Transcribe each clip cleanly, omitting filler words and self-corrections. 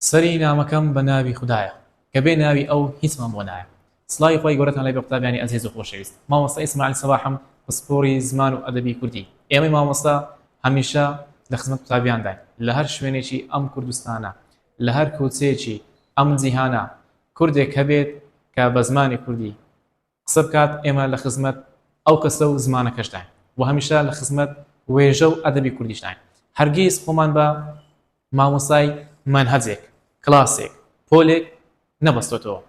سەری نامەکەم بە ناوی خوددایە کە بێ ناوی ئەو هیچمان بۆ نایە. سڵاوی خۆی گەورەتان لێ بە قوتابیانی ئەزیز و خۆشەویست. مامۆستا ئیسماعیل سەباحم پسپۆری زمان و ئەدەبی کوردی. ئێمەی مامۆستا هەمیشە لە خزمەت قوتابیانداین لە هەر شوێنێکی ئەم کوردستانە، لە هەر کۆچەیەکی ئەم جیهانە کوردێک هەبێت کە بە زمانی کوردی قسە بکات، ئێمە لە خزمەت ئەو کەسە و زمانەکەشداین و هەمیشە لە خزمەت وێژە و ئەدەبی کوردیشداین. هەرگیز خۆمان بە مامۆستای منهەجێک، کلاسێک، پۆلێک نەبەستۆتەوە.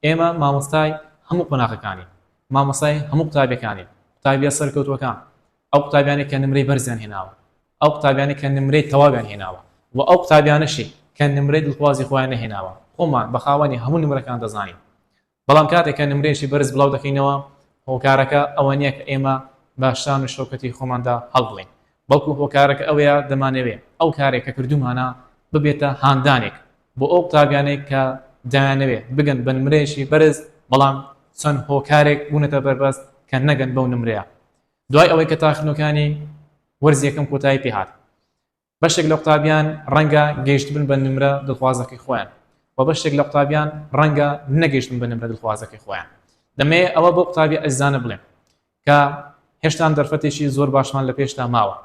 ئێمە مامۆستای هەموو قۆناغەکانین، مامۆستای هەموو قوتابیەکانین، قوتابیە سەرکەوتووەکان، ئەو قوتابیانێک کە نمرەی بەرزیان هێناوە، ئەو قوتابیانێک کە نمرەی تەواویان هێناوە و ئەو قوتابیانەشی کە نمرەی دڵخوازی خۆیان نەهێناوە. خۆمان بە خاوەنی هەموو نمرەکان دەزانین، بەڵام کاتێک کە نمرەیەکی بەرز بڵاو دەکەینەوە هۆکارەکە ئەوە نییە کە ئێمە بە شان و شەوکەتی خۆماندا هەڵبڵین، بەڵکو هۆکارەکە ئەوەیە دەمانەوێت ئەو کارێک کە کردومانە ببێتە هاندانێک بۆ ئەو قوتابیانێک کە دەیانەوێت بگەن بە نمرەیەکی بەرز، بەڵام چەند هۆکارێک بوونەتە بەربەست کە نەگەن بەو نمرەیە. دوای ئەوەی کە تاخنەکانی وەرزی یەکەم کۆتایی پێهات، بەشێک لە قوتابیان ڕەنگە گەیشت بن بە نمرە دڵخوازەکەی خۆیان و بەشێک لە قوتابیان ڕەنگە نەگەیشتن بە نمرە دڵخوازەکەی خۆیان. دەمەیە ئەوە بۆ قوتابی ئەزیزانە بڵێم کە هێشتان دەرفەتێکی زۆر باشمان لە پێشتا ماوە،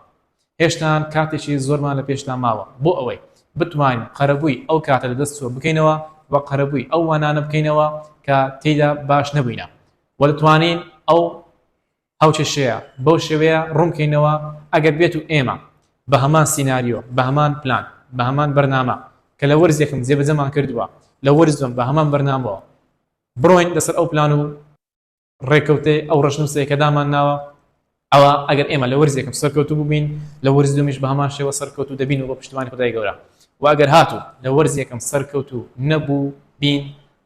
هێشتان کاتێکی زۆرمان لە پێشتا ماوە بۆ ئەوەی بتوانین قەرەبووی ئەو کاتە لە دەستوە بکەینەوە و قەرەبووی ئەو وانانە بکەینەوە کە تێیدا باش نەبووینە و دەتوانین ئەو هاوچێشەیە بەو شێوەیە ڕوونکەینەوە ئەگەر بێت و ئێمە بە هەمان سیناریۆ، بە هەمان پلان، بە هەمان بەرنامە کە لە وەرزێکم جێبەجەمان کردووە، لە وەرزم بە هەمان بەرنامەوە بڕۆین لەسەر ئەو پلان و ڕێکەوتەی ئەو ڕەشنووسەیە کە دامان ناوە، ئەوە ئەگەر ئێمە لە وەرزێکم سەرکەوتوو ببین لە وەرز دومیش بە هەمان شێوە سەرکەوتوو دەبین و بە پشتیوانی خودای گەورە. و ئەگەر هاتوو لە وەرزێکم سەرکەوتوو نەبوو بین،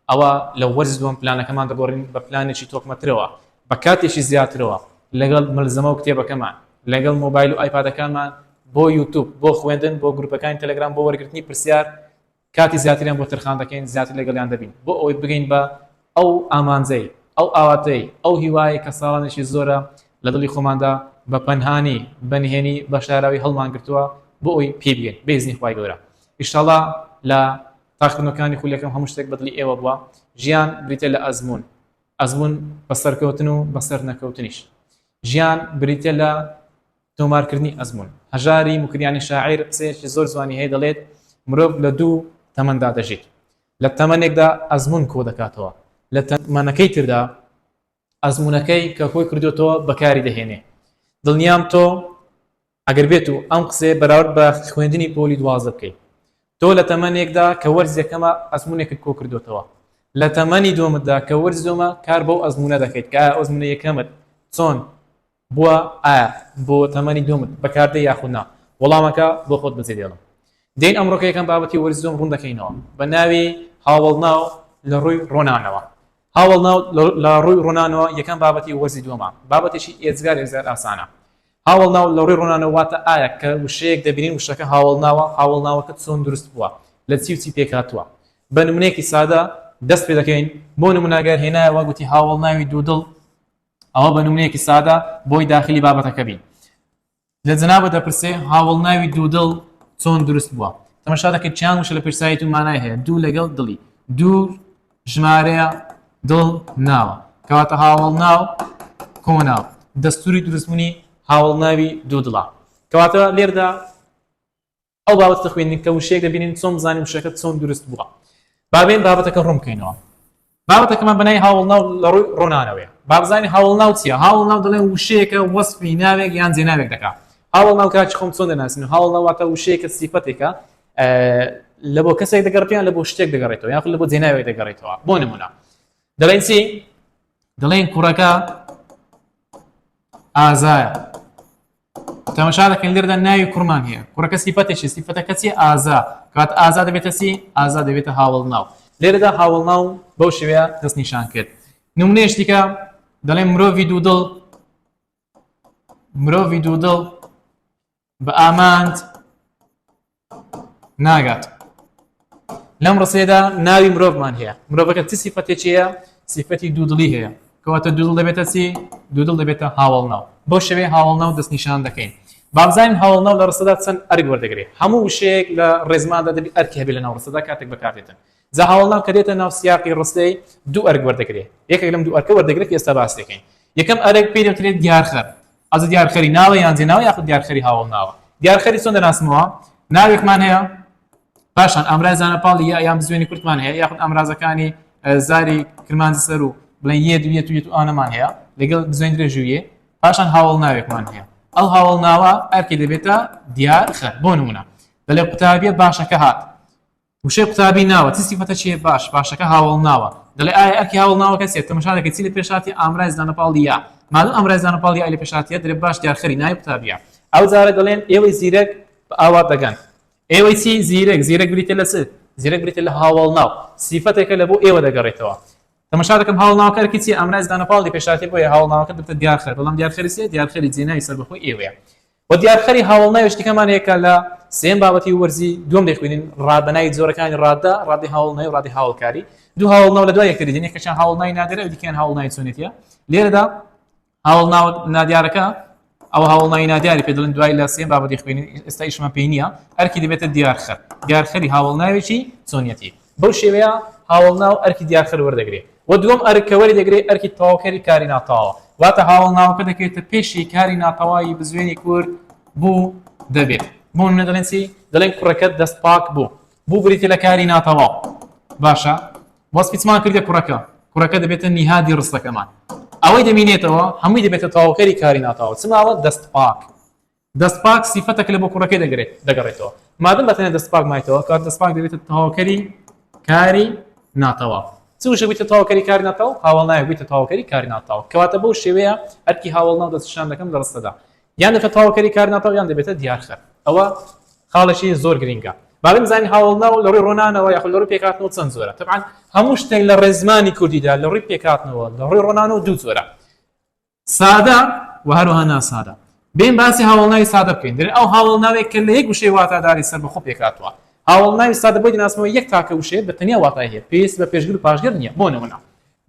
ئەوە لە وەرز دووەم پلانەکەمان دەگۆڕین بە پلانێکی تۆکمەترەوە، بە کاتێکی زیاترەوە لەگەڵ مەلزەمە و کتێبەکەمان، لەگەڵ مۆبایل و ئایپادەکانمان بۆ یوتیوب، بۆ خوێندن، بۆ گروپەکانی تەلەگرام، بۆ وەرگرتنی پرسیار، کاتی زیاتریان بۆ تەرخان دەکەین، زیاتر لەگەڵیان دەبین بۆ ئەوەی بگەین بە ئەو ئامانجەی، ئەو ئاواتەی، ئەو هیوایی کە ساڵانێکی زۆرە لە دڵی خۆماندا بە پەنهانی بەنهێنی بە شاراوی هەڵمان گرتووە بۆ ئەوی پێ بگەین بە ئیزنی خوای گەورە. ئینشاڵڵا لە تاقیکردنەوەکانی خولەکەم هەموو شتێک بەدڵی ئێوە بووە. ژیان بریتە لە ئەزموون، ئەزموون بە سەرکەوتن و بەسەر نەکەوتنیش. ژیان بریتە لە تۆمارکردنی ئەزموون. هەژاری موکریانی شاعیر قسەیەکی زۆر جوانی هەیە، دەڵێت مرۆڤ لە دوو تەمەندا دەژیت. لە تەمەنێکدا ئەزموون کۆ دەکاتەوە، لە تەمەنەکەی تردا ئەزموونەکەی کە خۆی کردوێتەوە بەکاری دەهێنێ. دڵنیام تۆ ئەگەر بێت و ئەم قسێ بەراورد بە خوێندنی پۆلی 12 بکەیت، تۆ لە تەمەنێکدا کە وەرز یەکەمە ئەزموونێکت کۆ کردوێتەوە، لە تەمەنی دووەمتدا کە وەرز دووەمە کار بەو ئەزموونە دەکەیت کە ئەزموونە یەکەمت چۆن بووە، ئایا بۆ تەمەنی دووەمت بەکاردەی یاخود نا. وەڵامەکە بۆ خۆت بەجێ دێڵم. دێین ئەمڕۆکە یەکەم بابەتی وەرز دووەم ڕوون دەکەینەوە بە ناوی هاوڵناو لە ڕووی ڕۆنانەوە. هاوڵناو لە ڕووی ڕۆنانەوە یەکەم بابەتی وەرزی دووەمە، بابەتێکی ئێجگار ئاسانە. هاوڵناو لە ڕووی ڕۆنانەوە واتە ئایا کە وشەیەک دەبینین وشەکە هاوڵناوە، هاوڵناوەکە چۆن دروست بووە، لە چی و چی پێکهاتووە. بە نمونەیەکی سادە دەست پێ دەکەین. بۆ نمونەگەر هێنایەوە گوتی هاوڵناوی دوودڵ، ئەوە بە نمونەیەکی سادە بۆی داخلی بابەتەکە بین. لە جەنابە دەپرسێ هاوڵناوی دوودڵ چۆن دروست بووە. تەماشا دەکەیت چیان وشە لە پێشسایت و مانای هەیە، دوو لەگەڵ دڵی، دوو ژمارەیە دڵ ناوە، کەواتە هاوڵناو کۆناو، دەستوری دروستبوونی هاوڵناوی دوودڵە. کەواتە لێردا ئەو بابەتە خوێندین کە وشەیەک دەبینین چۆن بزانین وشەکە چۆن دروست بووە. بابێن بابەتەکە ڕوون بکەینەوە. بابەتەکەمان بەنای هاوڵناو لە ڕووی ڕۆنانەوەیە. با بزانین هاوڵناو چییە؟ هاوڵناو دەڵێن وشەیەکە وەسفی ناوێک یان جێناوێک دەکات. هاوڵناو کاچی خۆم چۆن دەناسین؟ هاوڵناو واتە وشەیەکە سیفەتێکە لە بۆ کەسێک دەگەڕێتیان لە بۆ شتێک دەگەڕێتەوە یاخود لە بۆ جێناوێک دەگەڕێتەوە. بۆ نمونە دەڵێن چی؟ دەڵێن کوڕەکە ئازایە. تەماشا دەکەین لێرەدا ناوی کوڕمان هەیە، کوڕەکە سیفەتێکی، سیفەتەکە چیە؟ ئازا. کات ئازا دەبێتە چی؟ ئازا دەبێتە هاوڵناو. لێرەدا هاوڵناو بەو شێوەیە دەست نیشان کرد. نمونەیەش دیکە دەڵێن مرۆڤی دوودڵ، مرۆڤی دوودڵ بە ئامانج ناگات. لەم ڕستەیەدا ناوی مرۆڤمان هەیە، مرۆڤەکە چ سیفەتێکیە؟ سیفەتی دوودڵی هەیە، کەواتە دوودڵ دەبێتە چی؟ دوودڵ دەبێتە هاوڵناو. بۆ شێوەیە هاوڵناو دەست نیشان دەکەین. بابزین هاوڵناو لە ڕستەدا چەند ئەرک وەردەگرێت هەموو وشەیەک لە ڕێزماندا دەبێت ئەرکی هەبێت لە ناو ڕستەدا کاتێک بەکاردێتن جا هاوڵناو کە دێتە ناو سیاقی ڕستەی دوو ئەرک وەردەگرێت یەکێک لەم دوو ئەرکە وەردەگرێت ئێستا باس دەکەین یەکەم ئەرک پێی دەوترێت دیارخەر ئەز دیارخەری ناوە یان جێناوە یاخود دیارخەری هاوڵناوە دیارخەری چۆن دەناسمەوە ناوێکمان هەیە پاشان ئەمرای زانەپاڵی یان بزوێنی کورتمان هەیە یاخود ئەمرازەکانی زاری کرمانجی سەر و بڵێن یەت و ئانەمان هەیە لەگەڵ بزوێن درێژویە پاشان هاوڵناوێکمان هەیە ئەو هاوڵناوە ئەرکی دەبێتە دیارخەر بۆ نمونە دەڵێ قوتابیەت باشەکە هات وشەی قوتابی ناوە چ سیفەتە چیە باشەکە هاوڵناوە دەڵێ ئایا ئەرکی هاوڵناوەکە چێت تەماشا دەکەی چی لە پێشاتی ئامرای زانەپاڵی یا مادەم ئەمرای زانەپاڵی یا لە پێشاتیە دەبێت باش دیارخەری ناوی قوتابیە ئەو جارە دەڵێن ئێوەی زیرەک بە ئاوا دەگەن ئێوەی چی زیرەک بریتە لە چ زیرەک بریتە لە هاوڵناو سیفەتێکە لە بۆ ئێوە دەگەڕێتەوە تەماشا دەکەم هاوڵناوەکە ئەرکی چی ئەمرای زانەپاڵی پێشاتی بۆیە هاوڵناوەکە دەبێتە دیارخەر بەڵام دیارخەری چیە دیارخەری جێناوی سەر بەخۆی ئێوەیە و دیارخەری هاوڵناوی شتێکەمان هەیە لە سێم بابەتی وەرزی دوم دەخوێنین ڕادبەناوی جۆرەکانی ڕادی هاوڵناوی و ڕادی هاوڵکاری دوو هاوڵناو لە دوای یەکتری دێن یەکەشیان هاوڵناوی نادیارە و دیکەیان هاوڵناوی چۆنێتیە لێرەدا هاوڵناو نادیارەکە ئەو هاوڵناوی نادیاری پێ دەڵێن دوای لە سێم بابەتی خوێنین ئێستا ئیشمان پێی نییە ئەرکی دەبێتە دیارخەری هاوڵناوێکی چۆنیەتی بەو شێوەیە هاوڵناو ئەرکی دیارخەر وەردەگرێت و دووەم ئەرکەوەری دەگرێت ئەرکی تەواوکەری کاری ناتەواوە واتە هاوڵناوەکە دەکرێتە پێشی کاری ناتەواوی بزوێنی کورد بوو دەبێت بۆ منە دەڵێن چی دەڵێن کوڕەکەت دەست پاک بوو بریتە لە کاری ناتەواو باشە وەسفیچمان کردە کوڕەکە دەبێتە نیهادی ڕستەکەمان ئەوەی دەمینێتەوە هەمووی دەبێتە تەواوکەری کاری ناتەواو چماوە دەست پاک سیفەتێک لە بۆ کوڕەکەی دەگەڕێتەوە مادەم بەتەنێ دەست پاک مایتەوە کات دەست پاک دەبێتە تەواوکەری کاری ناتەواو چ وشە بێتە تەواوکەری کاری ناتەواو هاوڵناوی بێتە تەواوکەری کاری ناتەواو کەواتە بەو شێوەیە ئەرکی هاوڵناو دەستشان دەکەم لە ڕستەدا یان دەبێتە تەواوکەری کاری ناتەواو یان دەبێتە دیارخەر ئەوە خاڵێکی زۆر گرینگە باڵێ بزانین هاوڵناو لە ڕووی ڕۆنانەوە یاخود لە ڕووی پێکهاتنەوە چەند زۆرە طبعاً هەموو شتێک لە ڕێزمانی کوردیدا لە ڕووی پێکهاتنەوە لە ڕووی ڕۆنانەوە دوو زۆرە سادە و هەروەها ناسادە بێن باسی هاوڵناوی سادە بکەین دەڵێن ئەو هاوڵناوێک کە لە یەک وشەی واتاداری سەر بەخۆ پێکهاتووە هاوڵناوی سادە بۆی دەناسمەوە یەک تاکە وشەیە بە تەنیا واتای هەیە پێویست بە پێشگر و پاشگر نییە بۆ نمونە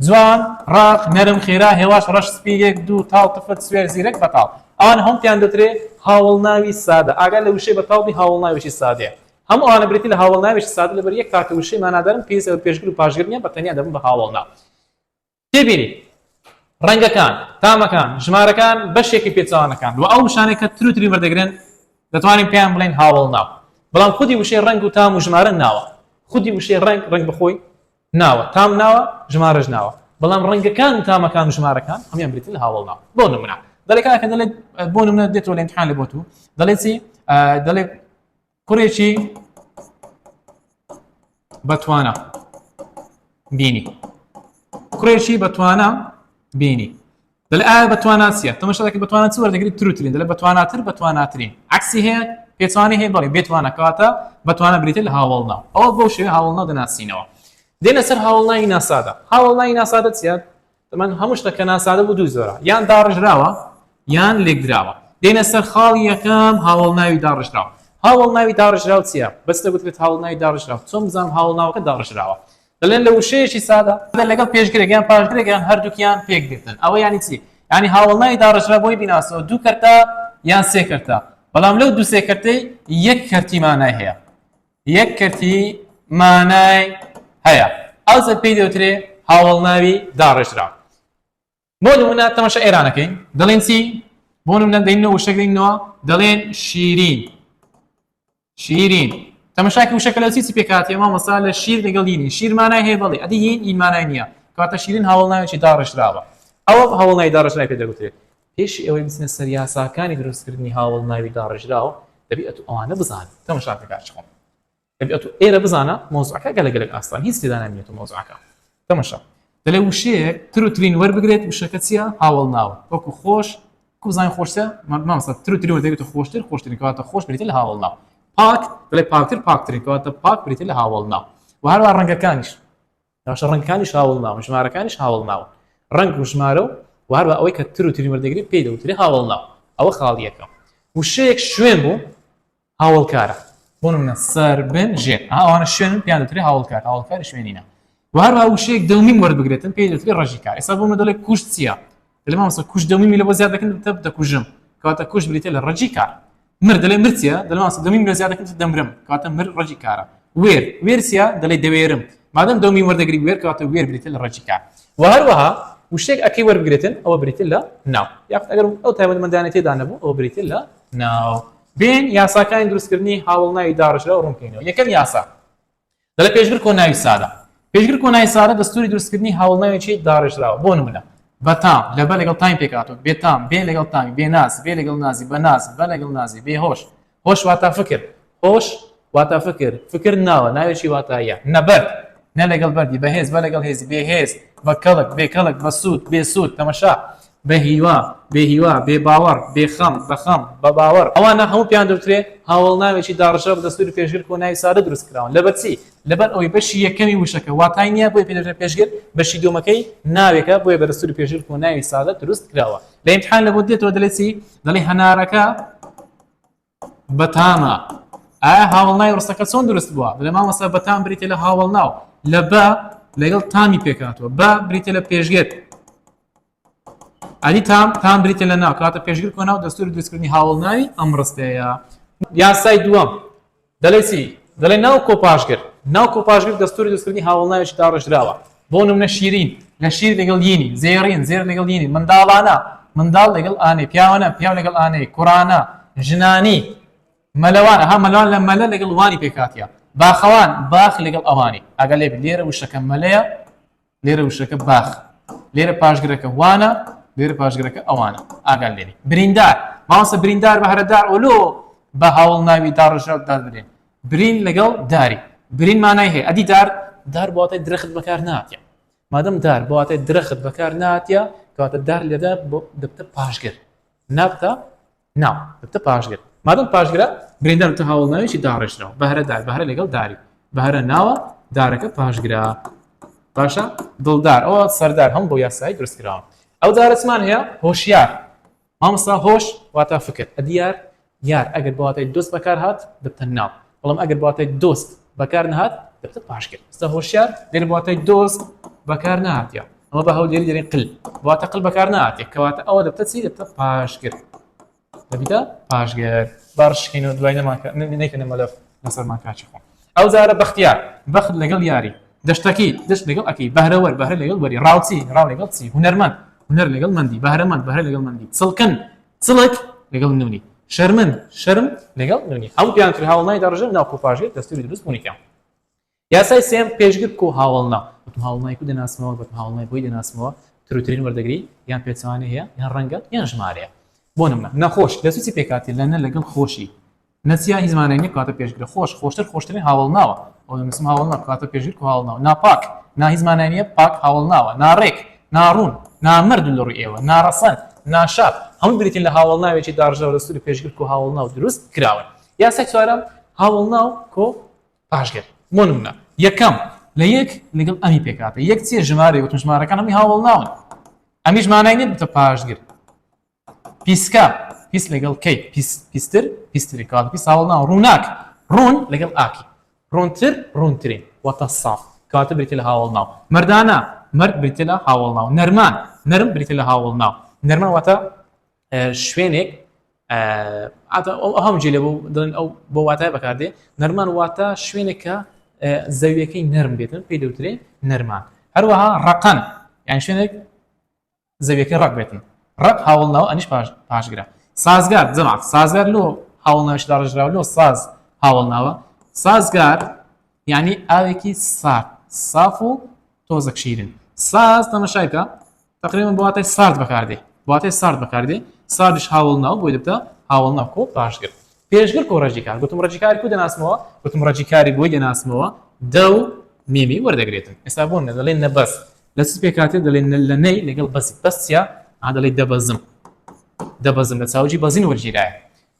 جوان ڕاق نەرم خێرا هێواش ڕەش سپی یەک دوو تاڵ تفت سوێر زیرەک بەتاڵ ئەوان هەموویان دەترێت هاوڵناوی سادە ئاگا لە وشەی بەتاڵی هاوڵناویشی سادەیە هەموو ئەوانە بریتی لە هاوڵناویشی سادە لەبەر یەک تاکە وشەی مانادارن پێویستە بە پێشگر و پاشگر نییە بە تەنیا دەبن بە هاوڵناو تێبینی ڕەنگەکان تامەکان ژمارەکان بەشێکی پێچەوانەکان و ئەو شانێک کە تروتری وەردەگرن دەتوانین پێیان بڵێن هاوڵناو بەڵام خودی وشەی ڕەنگ و تام و ژمارە ناوە خودی وشەی ڕەنگ بخۆی ناوە تام ناوە ژمارەش ناوە بەڵام ڕەنگەکان و تامەکان و ژمارەکان هەمیان بریتن لە هاوڵناو بۆ نمونە دەڵێ کاکە دەڵێت بۆ نمونە دێتەوە لە ئیمتحان لێ بۆ تو دەڵێت چی دەڵێت کوڕێکی بەتوانە بینی کوڕێکی بەتوانە بینی دەڵێ ئایا بەتوانە چییە تەماشا دەکەی بەتوانە چ وەردەگری تروترین دەڵێ بەتواناتر بەتواناترین عکسی هەیە پێچوانی هەیە بەڵێ بێتوانە کەواتە بەتوانە بریتە لە هاوڵناو ئەوە بۆ شێوەیە هاوڵناو دەناسینەوە دێنە سەر هاوڵناوی ناسادە هاوڵناوی ناسادە چییە تەمان هەموو شتەکە ناسادە بوو دوو زۆرە یان داڕژراوە یان لێکدراوە دێنە سەر خاڵی یەکەم هاوڵناوی داڕژراوە هاوڵناوی داڕژراو چییە بەستە گوترێت هاوڵناوی داڕژراوە چۆن بزانم هاوڵناوەکە داڕژراوە دەڵێن لە وشەیەکی سادە لەگەڵ پێشگرێک یان پاشگرێک یان هەردووکیان پێک دێتن ئەوە یانی چی ینی هاوڵناوی داڕژرا بۆی بیناسەوە دوو کەرتە یان سێ کەرتە بەڵام لەو دوو سێ کەرتەی یەک کەرتی مانای هەیە یەک کەرتی مانای هەیە ئەوزە پێی دەوترێ هاوڵناوی داڕژرا بۆ نمونە تەماشا ئێرانەکەین دەڵێن چی بۆ نمونە دەینەوە وشەک دەینەوە دەڵێن شیرین تەماشاکی وشەکە لە چی پێکاتی مامۆستا لە شیر لەگەڵ یینی شیر مانای هەیە بەڵێ ئەدی یین مانای نییە کاتە شیرین هاوڵناوێکی داڕژراوە ئەوە هاوڵناوی داڕژرای پێ دەگوترێت پێشی ئەوەی بچنە سەر یاساکانی دروستکردنی هاوڵناوی داڕژراوە دەبێت ئەوانە بزانن تەماشاکە کارچخۆم دەبێت ئێرە بزانە مۆزوعەکە گەلەگەلێک ئاسان هیچ تێدا نامێت مۆزوعەکە تەماشا دەڵێ وشەیەک تروترین وەربگرێت وشەکە چییە هاوڵناوە وەکو خۆش کوزانین خۆشتە مامۆستا تروتری وەردەگرێت خۆشترین کەواتە خۆش بریتە لە هاوڵناو پاک دەڵێ پاکترین کەواتە پاک بریتە لە هاوڵناو و هەروە ڕەنگەکانیش باشە ڕەنگەکانیش هاوڵناو ژمارەکانیش هاوڵناو ڕەنگ و ژمارە و هەروە ئەوەی کە تروتری وەردەگرێت پێی دەوترێ هاوڵناو ئەوە خاڵیەکە وشەیەک شوێن بوو هاوڵکارە بۆ نمونە سەربن ژێر ئەوانە شوێنن پێیان دەوترێ هاوڵکاری شوێنینە و هەروە وشەیەک دەومین وەربگرێتن پێی دەوترێ ڕەژیکار ئێستا بۆ منە دەڵێ کوشت چییە دەڵێ مامۆستا کوشت دەومیمی لە بۆ زیاد دەکەن دەکوژم کەواتە کوشت بریتە لە ڕەجیکار مر دلي مرتيا دلي ماس دومي مر زياده كنت دمرم كاتم مر رجي كارا وير سيا دلي دويرم مادام دومي ورد غري وير كاتم وير بريتل رجي كا وهروها وشيك اكي ور بريتل او بريتل ناو ياخذ اگر او تايم من دانتي دانبو او بريتل ناو بين ياسا كاين دروس كرني حاولنا يدارش له رومكينو يكم ياسا دلي بيجر كوناي ساده بيجر كوناي ساده دستوري دروس كرني حاولنا يشي دارش له بونمنا بتام لبا لقل تايم بيكاتو بيتام بين لقل تايم بيناس بين لقل نازي بناس بلقل نازي بهوش هوش واتا فكر هوش واتا فكر ناوى ناوي شي واتا يا نبرد نلقل بردي بهيز بلقل هيز بهيز بكلك بسود بسود تماشا بهيوا بباور بخم بباور اوانا هم بيان دكتوري هاولنا شي دارجه بدستوري بيشغل كوناي ساده دروس كراون لبرسي لبر او بشي يكمي وشك واتاينيا بو بيدر بيشغل بشي دومكي ناويكا بو بدستوري بيشغل كوناي ساده دروس كراوا الامتحان لبودي تو دلسي دلي هناركا بتاما هاولنا ورسكا سون درست بوا لما وصل بتام بريتي له هاولنا لبا لقل تامي بيكاتو با بريتي له بيشغل علی تام بریتل نه کات پیشگیر کنه و دستور دروست کردنی حاول نایی امرسته یا سای دوام دلی ناو کوپاشگر دستور دروست کردنی حاول نایی چی دارش راوا بونم نشیرین نشیر لگل یینی زیر لگل یینی مندال لگل آنی پیاو لگل آنی قرانا جنانی ملوان لما لگل وانی پیکاتیا باخوان باخ لگل اوانی اگر لیره وشکم ملیا لیره وشکم باخ لیره پاشگرک وانا لير پاشگرک اوانا اقل ليري بريندار ما وصل بريندار بهردار ولو بهاول ناوي دار شرط دار برين برين لقل داري برين معناه هي ادي دار بواتي درخت بكار ناتيا ما دام دار بواتي درخت بكار ناتيا كوات الدار اللي دبت پاشگر نبتا دبت پاشگر ما دام پاشگر بريندار تهاول ناوي شي دار شرو بهر لقل داري بهر ناوا دارك پاشگر باشا دلدار او سردار هم بو ياساي درست كراون او دار اسمان هي هوشيار ما مصرا هوش واتا فكر اديار يار اگر بواتي دوست بكار هات دبتناو والله اگر بواتي دوست بكار نهات دبت باشكر است هوشيار دير بواتي دوست بكار نهات يا اما بهو دير قل بواتا قل بكار نهات كواتا او دبت باشكر دبيتا باشكر بارش كينو دوينا ما نيكن ملف نصر ما كاتش او زار باختيار باخذ لقل ياري دشت لقل اكيد بهر لقل وري راو لقل تسي هنر لقل مندي بهر لقل مندي صلك لقل نوني شرم لقل نوني هم بيان في هاولنا درجه ناكو فاجئ دستور دروس بونيكا يا ساي سيم بيشغر كو هاولنا هاولنا يكون ناس مو هاولنا بويد ناس مو تروترين وردغري يان بيتساني هي يان رنگل يان جماريا بونمنا نخوش دسوسي بيكاتي لنا لقل خوشي نسيا هزمانيني كاتا بيشغر خوشترين هاولنا او مسم هاولنا كاتا بيشغر كو هاولنا نا باك نا هزمانيني باك هاولنا نا ريك نارون نامرد لوريوا نارسان ناشاب هم بريتين لهاولنا ويجي درجه ورسول بيشغل كو هاولنا دروست كراون يا سكسوارم هاولنا كو باشغر مونمنا يكم ليك لقل امي بيكاتا يك تي جماري وتم جماري كان امي هاولنا امي جماناين بت باشغر بيسكا بيس لقل كي بيستر كاد بيس هاولنا رون لقل اكي رونترين وتصاف كاتب بريتين لهاولنا مردانا مرد بريتلا هاولناو نرم بريتلا هاولناو نرمان واتا شوينك عطا هم جيلي او بو واتا بكاردي نرمان واتا شوينك زاويكي نرم بيتن بيدوتري نرمان هروها رقن يعني شوينك زاويكي رق بيتن رق هاولناو انيش باشغرا سازگار زمع سازگار لو هاولناو اش درجه لو ساز هاولناو سازگار يعني اويكي صافو توزك شيرين ساز تماشايكا تقريبا بواتي سارد بكاردي ساردش هاولناو بويدبتا هاولناو كو باشغر بيشغر كو راجيكار قلتم راجيكاري كو دناسموا قلتم راجيكاري بوي دناسموا دو ميمي وردغريتن حسابون دلين بس لسس بيكاتي دلين لني لقل بس يا هذا اللي دبزم لتساوجي بازين ورجيراي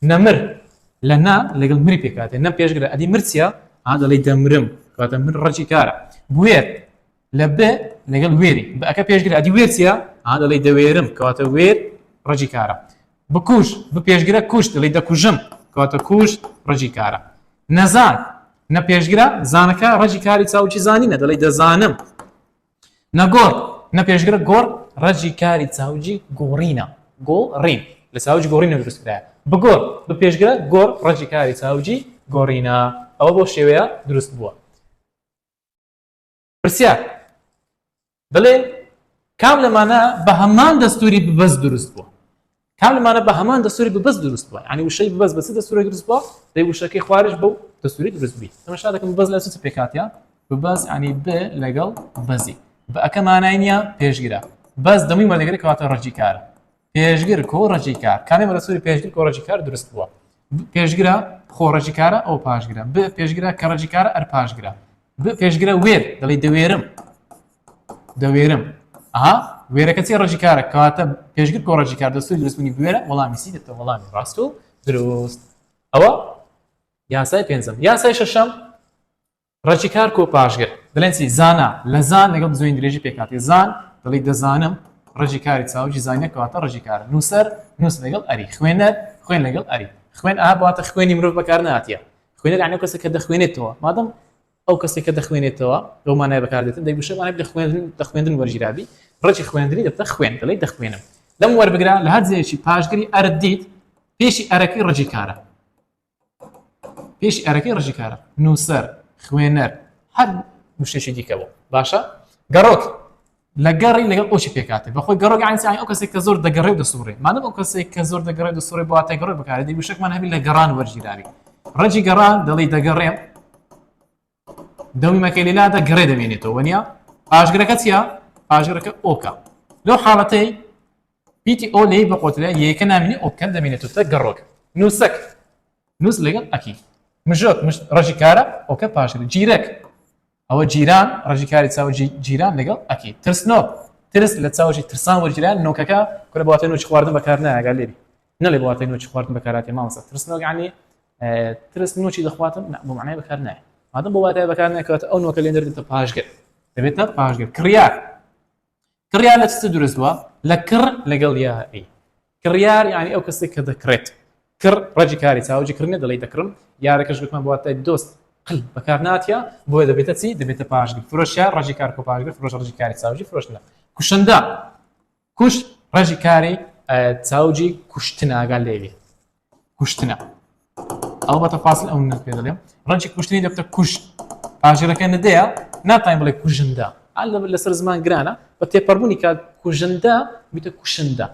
نمر لنا لقل مري بيكاتي نم بيشغر ادي مرسيا هذا اللي دمرم كاتا من راجيكارا بوير لبه لقل ويري بأكا بيشغر ادي ويرسيا هذا اللي دويرم كاتا وير راجيكارا بكوش بيشغر كوش اللي دا كوجم كاتا كوش راجيكارا نزان نبيشغر زانكا راجيكاري تساوجي زانينا اللي دا زانم نغور نبيشغر غور راجيكاري تساوجي غورينا غورين لساوجي غورينا درس كده بگۆڕ بە پێشگرە گۆڕ ڕەجی کاری چاوجی گۆڕینە ئەوە بۆ شێوەیە دروست بووە پرسیار دەڵێ کام لەمانە بە هەمان دەستوری ببەز دروست بووە کام لەمانە بە هەمان دەستوری ببەز دروست بووە یعنی وشەی ببەز بە چ دەستوری دروست بووە دەی وشەکەی خوارج بەو دەستوری دروست بووی تەماشا دەکەم ببەز لە چ پێکاتیە ببەز ینی ب لەگەڵ بەزی بە ئەکە مانای نییە پێشگرە بەز دەمووی وەردەگرێت کەواتە ڕەجی کارە پێشگر کۆ ڕەجی کار کامێ بەدەستوری پێشگر کۆ ڕەجی کار دروست بووە پێشگرە خۆ ڕەجی کارە ئەو پاشگرە ب پێشگرە کە ڕەجی کارە ئەر پاشگرە ب پێشگرە وێر دەڵێ دەوێرم ئەها وێرەکە چی ڕەجی کارە کەواتە پێشگر کۆ ڕەجی کار دەستوری دروستبوونی بوێرە وەڵامی سی دێتەوە وەڵامی ڕاست و دروست ئەوە یاسای پێنجەم یاسای شەشەم ڕەجی کار کۆ پاشگر دەڵێن چی زانە لە زان لەگەڵ زۆین درێژی پێکاتی زان دەڵێ دەزانم ڕەجی کاری چاوجی زانە کەواتە ڕەجی کارە نووسەر نووس لەگەڵ ئەری خوێنەر خوێن لەگەڵ ئەری خوێن ئا بواتە خوێنی مرۆڤ بەکار نهاتیە خوێنەر یعنی کەسێک کە دەخوێنێتەوە مادەم ئەو کەسێک کە دەخوێنێتەوە لەو مانای بەکاردێتن دەیگوشەوانە دەخوێندن وەرگیرابی ڕەجی خوێندنی دەبتە خوێن دەڵێ دەخوێنم لەم وەربگرا لە هەر جێیەکی پاشگری ئەرت دیت پێشی ئەرەکەی ڕەجی کارە پێشی ئەرەکەی ڕەجی کارە نووسەر خوێنەر هەر شتێکی دیکەەوە باشە گەڕۆک لە گەڕی لەگەڵ ئۆچی پێکاتێ بەخۆی گەڕۆک عنسیانی ئەو کەسێک کە زۆر دەگەڕێ و دەسوڕێ مادەم ئەو کەسێک کە زۆر دەگەڕێ و دەسوڕێ بۆ هاتای گەڕۆی بەکارێ دەیگوشەکمان هەبی لە گەڕان وەرگیراوی ڕەجی گەڕان دەڵێ دەگەڕێم دەومی مەکەی لێلادا گەڕێ دەمێنێتەوە وەنیا پاشگرەکە چیە پاشگرەکە ئۆکە لەو حاڵەتەی پیتی ئۆ لێی بەقۆترە یەکە نامینی ئۆکە دەمێنێتەوە تە گەڕۆک نووسەک نووس لەگەڵ ئەکی مژۆک ڕەجی کارە ئۆکە پاشگر جیرەک ئەوە جیران ڕەجی کاری چاوجی جیران لەگەڵ ئەکی ترسنۆک ترس لە چاوجی ترسان وەرجیران نۆکەکە کورە بەواتە نوچ خواردن بەکار نایەگە لێبی نەڵێ بەواتە نوچ خواردن بەکاراتێ مامۆستا ترسنۆک یعنی ترس نوچی دەخواتم بۆ معنای بەکار نایە مادەم بۆ واتای بەکار نایکەواتە ئەو نۆکە لێنەر دێتە پاشگر دەبێتە پاشگر کڕیار کڕیار لە چ دروست بووە لە کڕ لەگەڵ یائی کڕیار یعنی ئەو کەسێک کە دەکڕێت کڕ ڕەجی کاری چاوجی کڕنێ دەڵێ دەکڕم یارەکەش گوتمان بۆ واتای دۆست قل بەکار ناتیە بۆیە دەبێتە چی دەبێتە پاشگر فرۆشیار ڕەجی کار کۆ پاشگر فرۆش ڕەجی کاری چاوجی فرۆشتنە کوشندە کوشت ڕەجی کاری چاوجی کوشتنە ئاگال لێوی کوشتنە ئەو بە تەفاسیل ئەو نەت پێ دەڵێم ڕەنجی کوشتنی دەبتە کوشت پاشگرەکە نەدەیە ناتوانین بڵێ کوژندە لەسەر زمان گرانە بە تێپەڕبوونی کات کوژندە بیتە کوشندە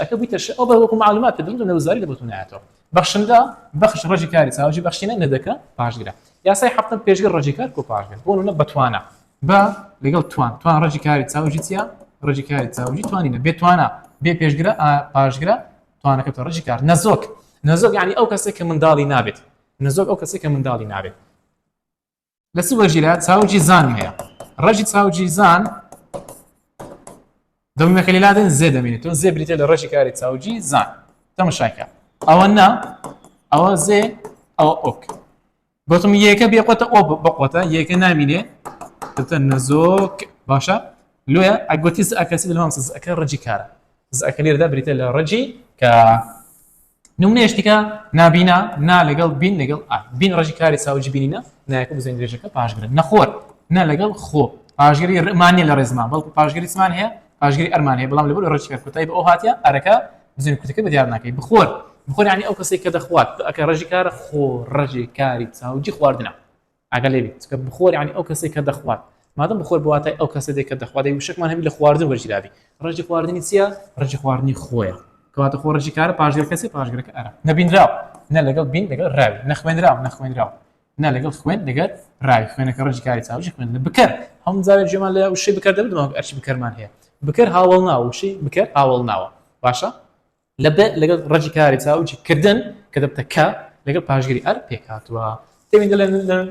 ئەکە بیتە ئەو بە وەکو معلومات پێ دەڵێن نەوزاری دەبێتون نایەتەوە بەخشندە بەخش ڕەجی کاری چاوجی بەخشینە نەدەکە پاشگرە یاسای حەفتم پێشگر ڕەجی کار کۆ پاشگر بۆ نمونە بەتوانە بە لەگەڵ توان ڕەجی کاری چاوجی چیە ڕەجی کاری چاوجی توانینە بێتوانە بێ پێشگرە پاشگرە توانەکەتە ڕەجی کار نەزۆک نەزۆک یعنی ئەو کەسێک کە منداڵی نابێت نەزۆک ئەو کەسێک کە منداڵی نابێت لە چ وەرگیرە چاوجی زان هەیە ڕەجی چاوجی زان دەومی مەکەی لێلادەن زێ دەمێنێتەوە زێ بریتە لە ڕەجی کاری چاوجی زان تەماشاکە ئەوە نا ئەوە زێ ئەوە ئۆک گوتم یەکە بێقۆتە ئۆ بقۆتە یەکە نامینێ دەبتە نەزۆک باشە لۆیە ئەگوتی ئەکەسی لەوام ئەکە ڕەجی کارە ئەکە لێرەدا بریتە لە ڕەجی کە نمونەیەشتیکە نابینا نا لەگەڵ بین لەگەڵ بین ڕەجی کاری چاوجی بینینە نایەکە بزین درێژەکە پاشگرن نەخۆر نا لەگەڵ خۆ پاشگری ڕمانیە لە ڕێزمان بەڵکو پاشگری چمان هەیە پاشگری ئەرمان هەیە بەڵام لەبەر ڕەجی کار کوتای بە ئەو هاتیە ئەرەکە بزین کوتەکە بەدیار ناکەی بخۆر یعنی ئەو کەسێک کە دەخوات ئەکە ڕەجی کارە خۆ ڕەجی کاری چاوجی خواردنە ئەگە لێبی چکە بخۆر یعنی ئەو کەسێک کە دەخوات مادەم بخۆر بە واتای ئەو کەسێک کە دەخوات وشکمان هەبی لە خواردن وەرجیراوی ڕەجی خواردنی چییە ڕەجی خواردنی خۆیە کەواتە خۆ ڕەجی کارە پاشگر کەسێ پاشگرەکە ئەرە نەبینراو نە لەگەڵ بین لەگەڵ ڕاوی نەخوێنراو نە لەگەڵ خوێن لەگەڵ ڕاوی خوێنەکە ڕەجی کاری چاوجی خوێن بکەر هەموو جارێک جێمان لە وشەی بکەر دەبێتەوە ئەرچی بکەرمان هەیە بکەر هاوڵ ناوە وشەی بکەر هاوڵ ناوە باشە لەبێ لەگەڵ ڕەجی کاری چاوجی کردن کە دەبتە کە لەگەڵ پاشگری ئەر پێکاتوە تێبین لە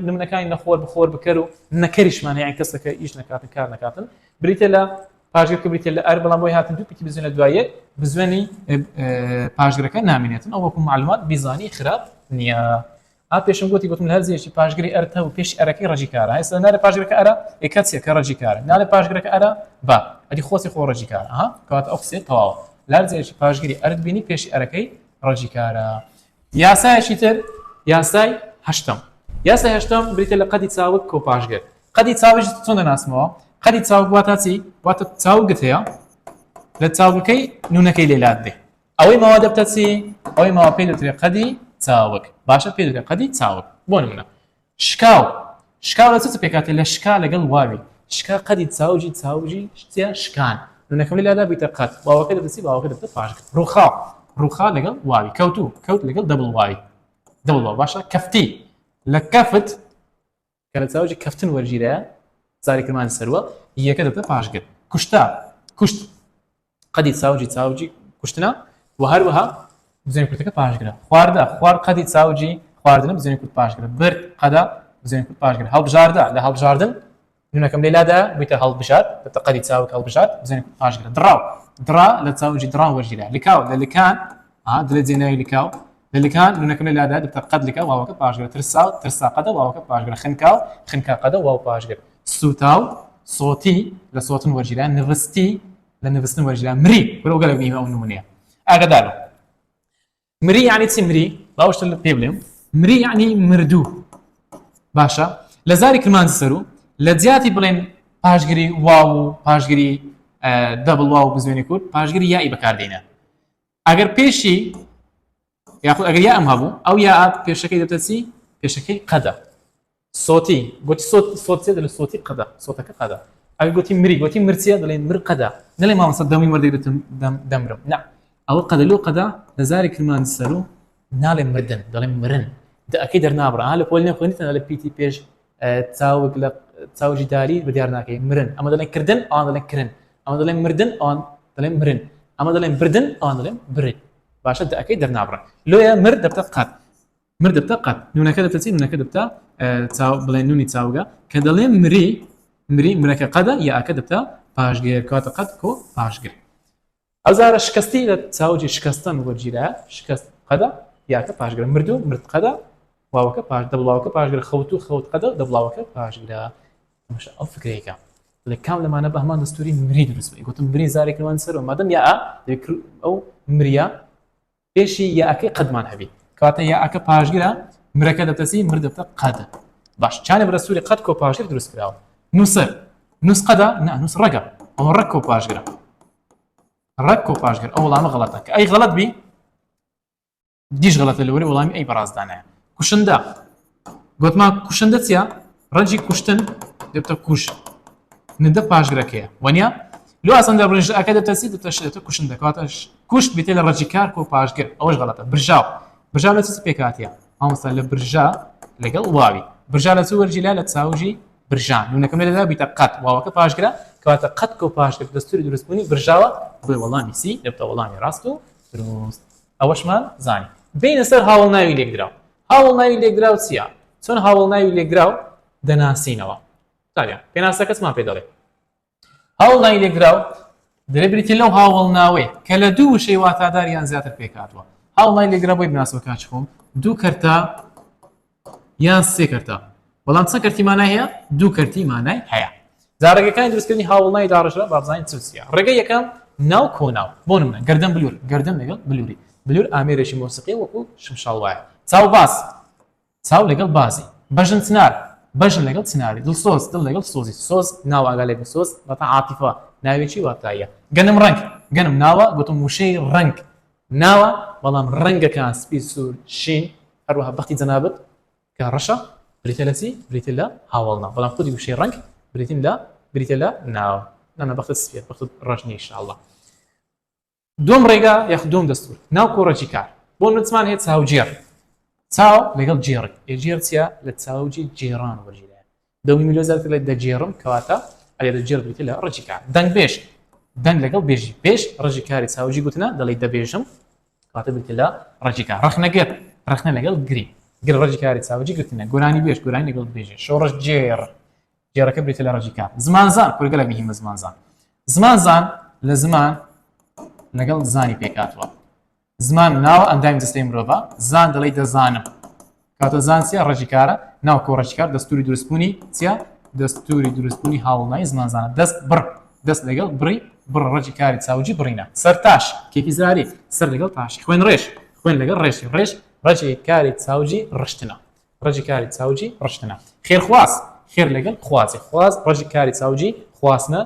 نمونەکانی نەخۆر بخۆر بکەر و نەکەریشمان هەیە کەسەکە ئیش نەکاتن کار نەکاتن بریتە لە پاشگرکە بریتە لە ئەر بەڵام بۆی هاتن دوو پێکی بزوێنە دوایە بزوێنی پاشگرەکە نامێنێتن ئەو وەکو معلومات بیزانی خراپ نییە پێشم گوتی گوتم هەر زیێکی پاشگری ئەرتە و پێش ئەرەکەی ڕەجی کارە هێستا نارە پاشگرەکە ئەرە ئێکەچیە کە ڕەجی کارە نارە پاشگرەکە ئەرە با ئەدی خۆسی خۆ ڕەجی کارە کەواتە ئەو قسێ تەواوە لار زیێکی پاشگری ئەرت بینی پێشی ئەرەکەی ڕەجی کارە یاسایەکی تر یاسای هەشتم یاسای هەشتم بریتە لە قەدی چاوک کۆ پاشگر قەدی چاوک چۆن دەناسمەوە قەدی چاوک واتە چی واتە چاوگت هەیە لە چاوگەکەی نونەکەی لێلات دێ ئەوەی ماوە دەبتە چی؟ ئەوەی ماوە پێی دەوترێت قەدی چاوک. باشە پێی دەوترێت قەدی چاوک. بۆ نمونە شکاو لە چ پێکاتێ لە شکا لەگەڵ واوی شکا قەدی چاوجی شتیا شکان نونەکەم لەلادا بیتە قەت واوەکە دەبچی باوەکە دەبتە پاشگرت. ڕووخا لەگەڵ واوی کەوت لەگەڵ دەبڵ واوی دەبڵ واو. باشە کەفتی لە کەفت کە لە چاوجی کەفتن وەرگیرەیە زاری کرمان سەروە یەکە دەبتە پاشگرت. کوشت قەدی چاوجی کوشتنە و هەروەها بزانین کورتەکە پاشگرە. خوارد قەدی چاوجی خواردنە بزانین کورت پاشگرە. برد قەدا بزانین کورت پاشگرە. هەڵبژاردە لە هەڵبژاردن نونەکەم لێلادا بیتە هەڵبژار دەبتە قەدی چاوک هەڵبژار بزانین کورت پاشگرە. درا لە چاوجی درا وەرگیرە. لکاو لە لکان دلێت جێناوی لکاو لە لکان نونەکەم لێلادا دەبتە قەد لکاو واوەکە پاشگرە. ترسا قەدە واوەکە پاشگرە. خنکا قەدە واو پاشگرە. سوتاو صوتی لە صوتن وەرگیرە. نوستی لە نوستن وەرگیرە. مری وەرە گەلە بیمە ئەو نمونەیە. ئاگادارە مری یعنی چی؟ مری باوشتە پێ بڵێم مری یعنی مردوو. باشە لە زاری کرمانجی سەرو لە جیاتی بڵێن پاشگری واو و پاشگری دەبڵ واو بزوێنی کورد پاشگری یایی بەکاردێنە. ئەگەر پێشی یاخود ئەگەر یا ئەم هەبوو ئەو یا پێشەکەی دەبتە چی؟ پێشەکەی قەدە. صوتی گوتی صوت لە صوتی قەدە صوتەکە قەدە. ئەگەر گوتی مری گوتی مرچیە دەڵێن مر قەدە نەڵێ مامۆستا دەمی وەردەگرێت دەمرم. نا ئەوە قەدە لۆ قەدە لە زاری کرمانجی سەرو ناڵێ مردن دەڵێن مرن ئەکەی دەرنابڕە. لە پۆلی نەخوێنیتەوە لە پیتی پێش چاوک لە چاوجی داری بەدیار ناکەی مرن. ئەمە دەڵێن کردن ئەوان دەڵێن کرن. ئەمە دەڵێن مردن ئەوان دەڵێن مرن. ئەمە دەڵێن بردن ئەوان دەڵێن برن. باشە ئەکەی دەرنابڕە. لۆیە مر دەبتە قەت نونەکە دەبتە چی؟ نونەکە دەبتە بڵێن نونی چاوگە کە دەڵێن مرەکە قەدە یا ئەکە دەبتە پاشگیر کاتە قەت کۆ پاشگر. ئەوزارە شکستی لە چاوجی شکستن وەرگیرە شکست قەدە یاکە پاشگرە. مردو مرد قەدە واوەکە پاش دەبڵاوەکە پاشگرە. خەوت قەدە دەبڵاوەکە پاشگرە. ئەو فکرێکە لە کام لەمانە بە هەمان دەستوری مری دروست بێ. گوتم مری زاری کردوان سەرەوە مادەم یا ئەو مریە پێشی یاکەی قەدمان هەبی کاتە یاکە پاشگرە مرەکە دەبتە چی؟ مر دەبتە قەدە. باش چانێ بە دەستوری قەد کۆ پاشگر دروست کراوە. نووس قەدە نووس ڕەگە ئەو ڕەگ کۆ پاشگرە. ڕەگ کۆ پاشگر ئەو وەڵامە غەڵەتە کە ئەی غەڵەت بی دیش غەڵەتە لەوەری وەڵامی ئەی بەڕاستدانەیە. کوشندە گوتمان کوشندە چیە؟ ڕەنجی کوشتن دەبتە کوش ندە پاشگرەکەیە وەنیا لۆ ئاسەندە ڕژەکە دەبتە چی؟ دەبتە کوشندە کاتەش کوشت بیتێ لە ڕەجی کار کۆ پاشگر ئەوەش غەڵەتە. برژاو لە چ پێکاتیە؟ مامۆستا لە برژا لەگەڵ واوی برژا لە چ وەرگیرە لە چاوژی برژان نونەکەم لێدا بیتە قەت واوەکە پاشگرە کەواتە قەت کۆ پاشگر دەستوری دروستبوونی برژاوە بۆی وەڵامی سی دەبتە وەڵامی ڕاست و دروست. ئەوەشمان زانی بینە سەر هاوڵ ناوی لێکدراو. هاوڵ ناوی لێکدراو چییە؟ چۆن هاوڵ ناوی لێکدراو دەناسینەوە. تایا پێناسەکە چمان پێ دەڵێ هاوڵ ناوی لێکدراو دەرێ بریتە لەو هاوڵ ناوێ کە لە دوو وشەی واتادار یان زیاتر پێکاتوە. هاوڵ ناوی لێکدرا بۆی بناسبە کاچ خۆم دوو کەرتە یان سێ کەرتە بەڵام چەند کەرتی مانای هەیە؟ دوو کەرتی مانای هەیە. جارێگەکانی دروستکردنی هاوڵ ناوی داڕژرا بابزانین چیە. ڕێگە یەکەم ناو کۆناو بۆ نمونە گەردەن بلور گەردەن لەگەڵ بلووری بلور ئامێرێکی مۆسیقی وەکو شمشاڵ وایە. چاو باس چاو لەگەڵ بازی. بەژن چنار بەژن لەگەڵ چناری. دڵسۆز دڵ لەگەڵ سۆزی. سۆز ناو ئاگالێ سۆز بەتە عاتیفە ناوێکی واتاییە. گەنم ڕەنگ گەنم ناوە گوتم وشەی ڕەنگ ناوە بەڵام ڕەنگەکان سپی سوور شین هەروەها بەختی جەنابەت کە ڕەشە بریتە لە چی؟ بریتە لە هاوڵ ناو بەڵام خودی وشەی ڕەنگ بریتە لە ناو نانە بەختت سپێت بەختت ڕەش نیە ئینشاءڵڵا. دوم ڕێگا یاخ دوم دەستور ناو کۆڕەجی کار بۆ نوتمان هەیە چاوجێر چاو لەگەڵ جێڕک ئێجێر چیە؟ لە چاوجی جێڕان وەرگیرەیە. دەمی میلیۆن زار لە دەجێڕم کەواتە ئەلێ دەجێر بریتە لە ڕەجی کار. دەنگ بێژ دەنگ لەگەڵ بێژی پێش ڕەجی کاری چاوجی گوتنە دەڵێ دەبێژم کەواتە بریتە لە ڕەجی کار. ڕەخنەگەر ڕەخنە لەگەڵ گری گر ڕەجی کاری چاوجی گوتنە گۆرانی بێژ گۆرانی لەگەڵ بێژێ. شۆڕەش جێڕەکە بریتە لە ڕەجی کار. زمانزان کورگە لە میهمە زمانزان لە زمان لەگەڵ زانی پێکاتوە. زمان ناوە ئەندامی جستەی مرۆڤە زان دەڵێ دەزانم کاتە زان چیە؟ ڕەجی کارە ناو کۆڕەجی کار دەستوری دروستبوونی چیە؟ دەستوری دروستبوونی هاوڵناوی زمانزانە. دەست بڕ دەست لەگەڵ بڕی بڕ ڕەجی کاری چاوجی بڕینە. سەر تاش کێکی زاری سەر لەگەڵ تاشی. خوێن ڕێژ خوێن لەگەڵ ڕێژی ڕێژ ڕەجی کاری چاوجی ڕشتنە ڕەجی کاری چاوجی ڕشتنە. خێرخواز خێر لەگەڵ خوازی خواز ڕەجی کاری چاوجی خواستنە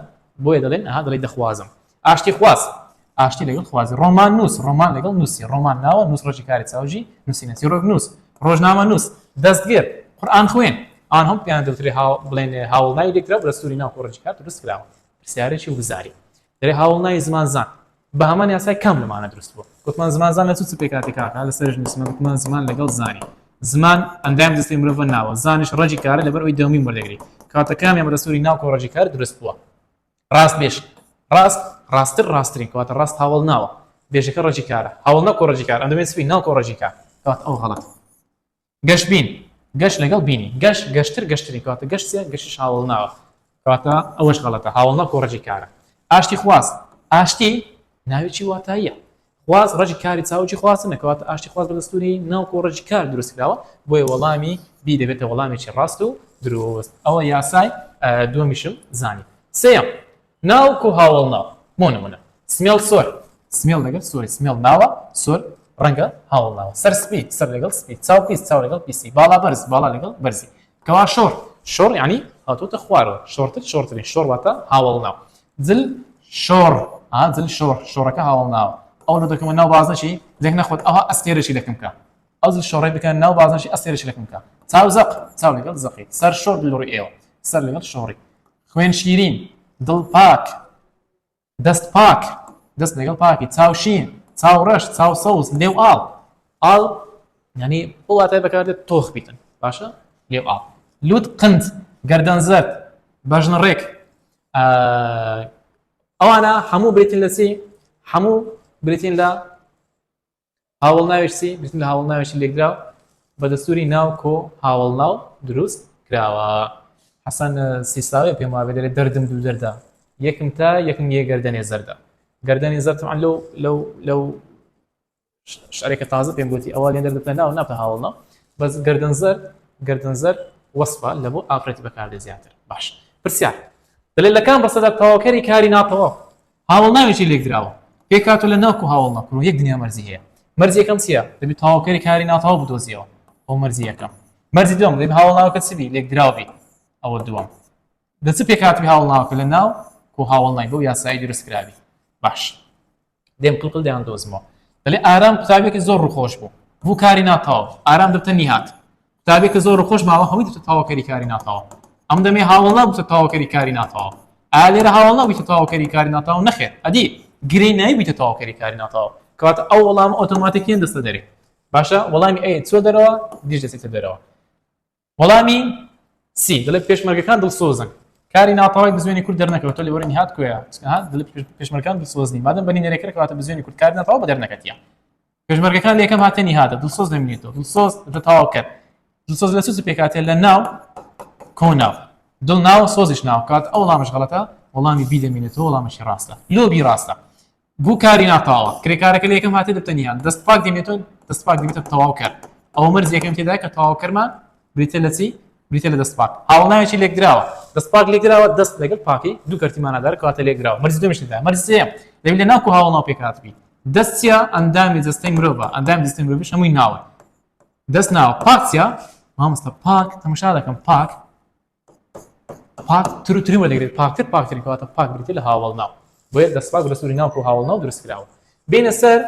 بۆیە دەڵێن ئەها دەڵێ دەخوازم. ئاشتی خواز ئاشتی لەگەڵ خوازی ڕۆمان نووس ڕۆمان لەگەڵ نووسی ڕۆمان ناوە نووس ڕۆژی کاری چاوژی نووسی نەسی ڕۆژ نووس ڕۆژنامە نووس دەستگیر قورئان خوێن ئان هەم پیان دەوترێ بڵێن هاوڵناوی لێکرا بە دەستوری ناو ڕۆژی کار دروست کراوە پرسیارێکی وزاری دەرێ هاوڵناوی زمانزان بە هەمان یاسای کەم لەمانە دروست بووە گوتمان زمانزان لە چ پێکاتی کاکە لەسەر نووسمان گوتمان زمان لەگەڵ زانی زمان ئەندام دەستی مرۆڤ ناوە زانش ڕۆژی کارە لەبەر ئەوی دەومی وەردەگری کاتەکامیان بە دەستوری ناو ڕۆژی کار دروست بووە ڕاست بێش ڕاست ڕاستتر ڕاستترین کەواتە ڕاست هاوڵ ناوە بێژەکە ڕۆژی کارە هاوڵ نە کۆڕۆژی کار ئەم دەبێت سوی ناو کۆڕۆژی کار کەواتە ئەو غەڵەت گەشت بین گەشت لەگەڵ بینی گەشتتر گەشتترین کەواتە گەشتە گەشتیش هاوڵ ناوە کەواتە ئەوەش غەڵەتە هاوڵ نە کۆڕۆژی کارە ئاشتی خواست ئاشتی ناوێکی واتاییە خواست ڕۆژی کاری چاوکی خواستن نەکەواتە ئاشتی خواست بە دەستوری ناو کۆڕۆژی کار دروست کراوە بۆیە وەڵامی بی دەبێتە وەڵامێکی ڕاست و دروست ئەوە یاسای دووەمیشم زانی سێم ناو و هاوڵ ناو بۆ نمونە سمێڵ سۆر سمێڵ لەگەڵ سۆری سمێڵ ناوە سۆر ڕەنگە هاوڵ ناوە سەر سپی سەر لەگەڵ سپی چاو پیس چاو لەگەڵ پیسی باڵا بەرز باڵا لەگەڵ بەرزی کەوا شۆڕ یعنی هاتووتە خوارەوە شۆرترین شۆڕ واتە هاوڵ ناو جل شۆڕ جل شۆڕەکە هاوڵ ناوە ئەو نە دەکەمە ناو بازنەشی لێک نەخۆت ئەوها ئەستێرەشی لەکەم کە ئەو جل شۆڕی بکەن ناو بازنەشی ئەستێرەشی لەکەم کە چاو زەق چاو لەگەڵ زەقی سەر شۆڕ لەڕووی ئێوە سەر لەگەڵ شۆڕی خوێن شیرین دڵ پاک دەست پاک دەست لەگەڵ پاکی چاو شین چاو ڕەش چاو سەوز لێو ئاڵ ینی بۆ واتای بەکاردێت تۆخ بیتن باشە لێو ئاڵ لوت قند گەردەن زەرد بەژنڕێک ئەوانە هەموو بریتین لە چی هەموو بریتین لە هاوڵ ناوێشی بریتین لە هاوڵ ناوێشی لێکراوە بە دەستوری ناو کۆ هاوڵ ناو دروست کراوە حەسەن سیستاوی پێم وابێ دەرێت دەردم دوو دەردا یەکم تا یەکم یە گەردەنێ زەردە گەردەنی زەرد طبعاً لەو شعرێکە تازە پێم گوتی ئەوە لێن دەردەبێت ناو نابتە هاوڵ ناو بەس گەردەن زەرد وەسفە لە بۆ ئافرەتی بەکاردێ زیاتر باش پرسیار دەڵێت لە کام ڕستەدا تەواوکەری کاری ناتەواو هاوڵ ناوێکی لێکراوە پێکاتۆ لە ناوکو هاوڵ ناکڕ یەک دنیا مەرزی هەیە مەرزی یەکەم چییە دەبێت تەواوکەری کاری ناتەواو بدۆزیەوە ئەو مەرزی یەکەم مەرزی دووەم دەبێت هاوڵ ناوەکە چبی لێکدراوی ئەوە دووەم دەچ پێکاتوی هاوڵ ناوەکە لە ناو کۆ هاوڵ نای بۆ یاسایی دروستکراوی باش دێم قڵقڵ دەیان دۆزمەوە دەڵێ ئارام قوتابێکی زۆر ڕووخۆش بوو کاری ناتەواو ئارام دەبتە نیهات قوتابێکی زۆر ڕووخۆش ماوە هەمووی دەبتە تەواوکەری کاری ناتەواو ئەم دەمێ هاوڵ نابووتە تەواوکەری کاری ناتەواو ئالێرە هاوڵ نابوویتە تەواوکەری کاری ناتەواو نەخێر ئەدی گرەی نایبوویتە تەواوکەری کاری ناتەواو کەواتە ئەو وەڵام ئۆتۆماتیکیان دەستە دەرێ باشە وەڵامی ئەی چۆ دەرەوە دیش دەچێتە دەرەوە وەڵامی سی دەڵێت پێشمەرگەکان دڵسۆزن کاری ناتەواوی بزوێنی کورد دەرنەکەوە تۆ لێوەرە نهات کوێیە دەڵێت پێشمەرگەکان دڵسۆزنی مادەم بەنی نەرێکرا کەواتە بزوێنی کورد کاری ناتەواو بە دەرنەکەتیە پێشمەرگەکان لە یەکەم هاتە نهاتە دڵسۆز دەمێنێتەوە دڵسۆز دەتەواو کرد دڵسۆز لە چ پێکاتێ لە ناو کۆ ناو دڵ ناوە سۆزیش ناو کات ئەو وەڵامش غەڵەتە وەڵامی بی دەمێنێتەوە وەڵامەشی ڕاستە لۆبی ڕاستە بوو کاری ناتەواوە کرێکارەکە لە یەکەم هاتێ دەبتە نیهات دەست پاک دەمێتەوە دەست پاک دەبێتە تەواو کرد ئەوە مەرز یەکەم تێدایە کە تەواوکەرمان بریتە لە چی بریتە لە دەست پاک هاوڵ ناوێکی لێکدراوە دەست پاک لێکدراوە دەست لەگەڵ پاکی دوو کەرتیمانەدار کەواتە لێکدراوە مەرز دووەمشدا مەرز سێم دەبێت لە ناو هاوڵ ناو پێکاتبی دەست چیە ئەندامی جەستەی مرۆڤە ئەندامی جەستەی مرۆڤیش هەمووی ناوە دەست ناوە پاک چیە مامۆستا پاک تەماشا دەکەم پاک تری وەردەگرێت پاکترین کەواتە پاک بریتە لە هاوڵ ناو بۆیە دەست پاک دەستوری ناو و هاوڵ ناو دروست کراوە بینە سەر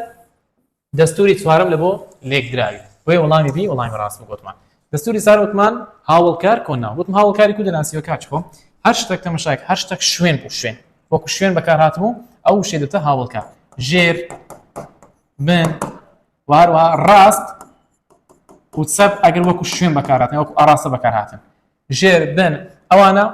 دەستوری چوارەم لە بۆ لێکدراوی بۆیە وەڵامی بی وەڵامی ڕاست بگوتمان دەستوری سار وتمان هاوڵکار کۆ ناو وتم هاوڵکاری کو دەناسیوە کاچ خۆم هەر شتێک تەماشاک هەر شتێک شوێن بۆ شوێن وەکو شوێن بەکار هاتبوو ئەو شێ دەتە هاوڵکار ژێر بن واروها ڕاست و سەب ئەگەر وەکو شوێن بەکارهاتن وەکو ئاراستە بەکارهاتن ژێر بن ئەوانە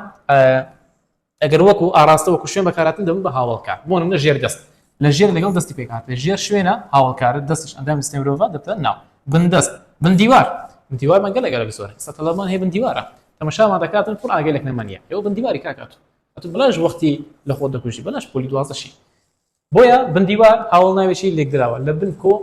ئەگەر وەکو ئاراستە وەکو شوێن بەکارهاتن دەبن بە هاوڵکار بۆ نمونە ژێر دەست لە ژێر لەگەڵ دەستی پێکاتێ ژێر شوێنە هاوڵکارە دەستش ئەندام دەستی مرۆڤە دەبتە ناو بن دەست بن دیوار مەگەل لەگەڵ زۆر سەتەڵەمان هەیە بن دیوارە تەماشامان دەکاتن پڕ ئاگەلێک نەمەنیە ئێوە بن دیواری کاکات ئەتو بەلاش وەختی لە خۆت دەکوژی بەلاش پۆلی دوازدەشی بۆیە بن دیوار هاوڵ ناوێکی لێکدراوە لە بن کۆ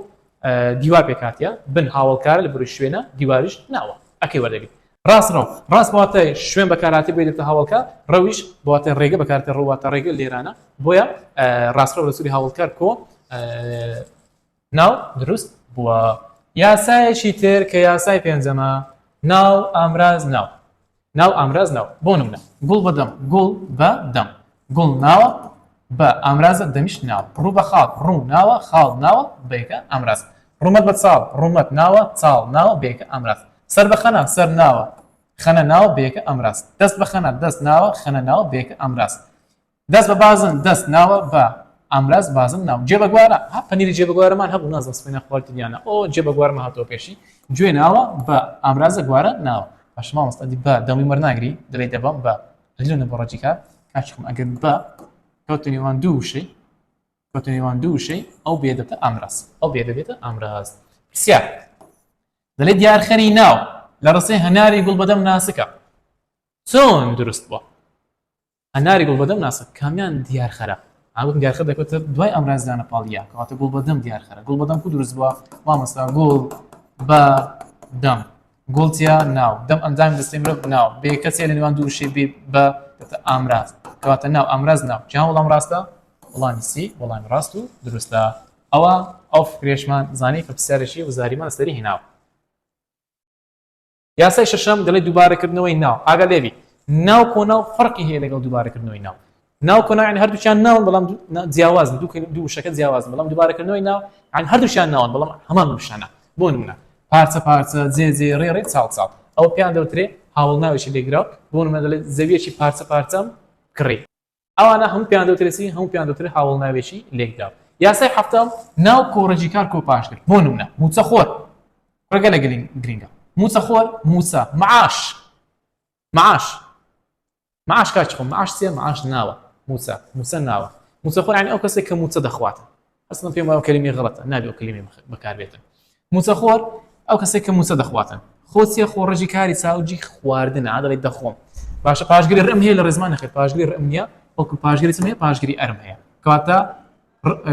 دیوار پێکاتیە بن هاوڵکارە لە بڕی شوێنە دیواریش ناوە ئەکەی وەردەگریت ڕاست بواتە شوێن بەکارهاتی بێتە هاوڵکار ڕەویش بواتە ڕێگە بەکارتە ڕواتە ڕێگە لێرانە بۆیە ڕاستڕەو لە سووری هاوڵکار کۆ ناو دروست بووە یاسایەکی تر کە یاسای پێنجەمە ناو ئامراز ناو بۆ نمونە گوڵ بە دەم گوڵ بە دەم گوڵ ناوە ب ئامرازە دەمیش ناو ڕوو بە خاڵ ڕوو ناوە خاڵ ناوە بەیەکە ئامراز ڕوومەت بە چاڵ ڕوومەت ناوە چاڵ ناوە بەیەکە ئامراز سەر بە خەنە سەر ناوە خەنە ناوە بەیەکە ئەمراز دەست بە خەنە دەست ناوە خەنە ناوە بەیەکە ئەمراز دەست بە بازن دەست ناوە بە ئامراز بازن ناو جێبەگوارە ها پەنیری جێبەگوارەمان هەبوو نازانم سبەی نەخواردنیانە ئەو جێبەگوارمە هاتۆ پێشی گوێ ناوە بە ئامرازە گوارە ناوە باش مامۆستا دی بە دەمی وەرناگری دەڵێ دەبەم بە هەلیۆنە بە ڕەجی کار کاچکم ئەگەر بە کەوتە نێوان دوو وشەی کەوتە نێوان دوو وشەی ئەو بێ دەبێتە ئامراز ئەو بێ دەبێتە ئامراز پرسیار دەڵێ دیارخەری ناو لە ڕستەی هەناری گوڵبەدەم ناسکە چۆن دروست بووە هەناری گوڵبەدەم ناسک کامیان دیارخەرە ئاوم دیارخە دەکەوێتە دوای ئەمرازدانە پاڵیا کەواتە گوڵبەدەم دیارخەرە گوڵبەدەم کو دروست بووە مامۆستا گوڵ بە دەم گوڵتیا ناو دەم ئەنجامی دەستەی مرۆڤ ناو بێ کەسێ لە نێوان دوو وشەی بێ بە ئامراز کەواتە ناو ئامراز ناو جیان وەڵام ڕاستە وەڵامی سی وەڵامی ڕاست و دروستە ئەوە ئەو فکرێشمان زانی کە پرسیارێکی وزاریمان لەسەری هێناوە یاسای شەشەم دەڵێ دووبارەکردنەوەی ناو ئاگا لێبی ناو کۆناو فەرقی هەیە لەگەڵ دووبارەکردنەوەی ناو ناو کۆنا یعنی هەردووچیان ناون بەڵام جیاوازن دوو شەکە جیاوازن بەڵام دووبارەکردنەوەی ناو یعنی هەردووشیان ناون بەڵام هەمان وشانە بۆ نمونە پارچە پارچە جێجێ ڕێڕێ چاڵ چاڵ ئەو پێیان دەوترێ هاوڵ ناوێکی لێگراو بۆ نمونە دەڵێت زەویەکی پارچە پارچەم کڕی ئەوانە هەموو پێیان دەوترێتی هەموو پێیان دەوترێت هاوڵ ناوێکی لێگراو یاسای هەفتەم ناو کۆڕەجی کار کۆ پاش کرد بۆ نمونە موچەخۆر ڕگە لە گرینگە موچەخۆر موچە معاش معاش معاش کاچخۆم معاش چیە معاش ناوە موچە ناوە موچەخۆر یعنی ئەو کەسێک کە موچە دەخواتە ئەسڵەن پێم وایە کەلیمەی غەڵەتە نابێ ئەو کەلیمەی بەکاربێتن موچەخۆر ئەو کەسێک کە موچە دەخواتن خۆچیە خۆڕەجی کاری چاوجی خواردنە دەڵێت دەخۆم باشە پاشگیری ڕم هەیە لە ڕێزمان نەخێت پاشگیری ڕم نییە وەکو پاشگیری چم هەیە پاشگیری ئەرم هەیە کەواتە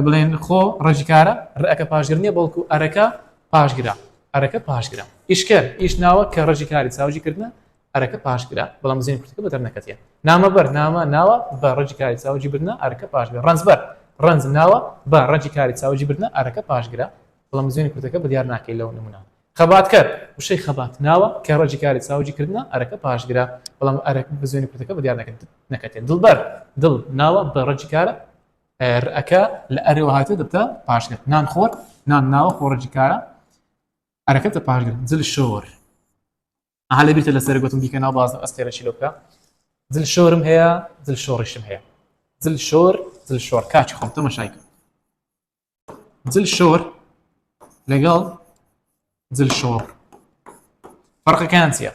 بڵێن خۆ ڕەجیکارە ڕەکە پاشگیر نییە بەڵکو ئەرەکە پاشگرە ئەرەکە پاشگرە ئیشکەر ئیش ناوە کە ڕەجیکاری چاوجی کردنە ئەرەکە پاشگرە بەڵام زیێن کورتەکە بە دەرنەکەتیە نامەبەر نامە ناوە بە ڕەجیکاری چاوجی بردنە ئەرەکە پاشگرە ڕەنجبەر ڕەنج ناوە بە ڕەجیکاری چاوجی بردنە ئەرەکە پاشگرە بەڵام زیێن کورتەکە بە دیار ناکەی لەو نمونە خەباتکەر وشەی خەبات ناوە کە ڕەجیکاری چاوجی کردنە ئەرەکە پاشگرە بەڵام ئەرەکە بە زیێن کورتەکە بە دیار نەکەتێت دڵبەر دڵ ناوە بە ڕەجیکارە ڕەکە لە ئەرێوە هاتێ دەبتە پاشگرە نان خۆر نان ناوە خۆڕەجیکارە ئەرەکە تە پاشگرە جل شۆر هەلە بیرتە لەسەر گوتم دیکە ناو باز ئەستێرەشی لۆ بکە جل شۆرم هەیە جل شۆڕیشم هەیە جل شۆر کاچی خۆم تەماشای کرد جل شۆر لەگەڵ جل شۆڕ فەرقەکان چییە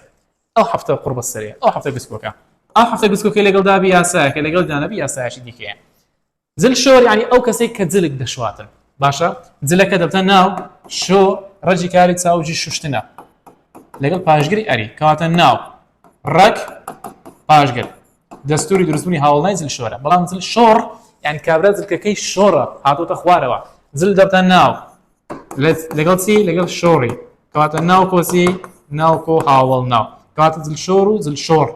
ئەو هەفتە قوربە سەریە ئەو هەفتە گسکۆکە ئەو هەفتە گسکۆکەی لەگەڵ دابی یاسایەکە لەگەڵ دانەبی یاسایەکی دیکەیە جل شۆر یعنی ئەو کەسێک کە جلک دەشواتن باشە جلەکە دەبتە ناو شۆ ڕەجی کاری چاوجی شوشتنە لەگەڵ پاشگیری ئەری کەواتە ناو ڕەک پاشگر دەستوری دروستبوونی هاوڵنای جل شۆرە بەڵام جل شۆڕ یعنی کابرا جلکەکەی شۆڕە هاتوتە خوارەوە جل دەبتە ناو لەگەڵ چی لەگەڵ شۆڕی کەواتە ناو کۆچی ناو کۆ هاوڵ ناو کەواتە جل شۆڕ و جل شۆڕ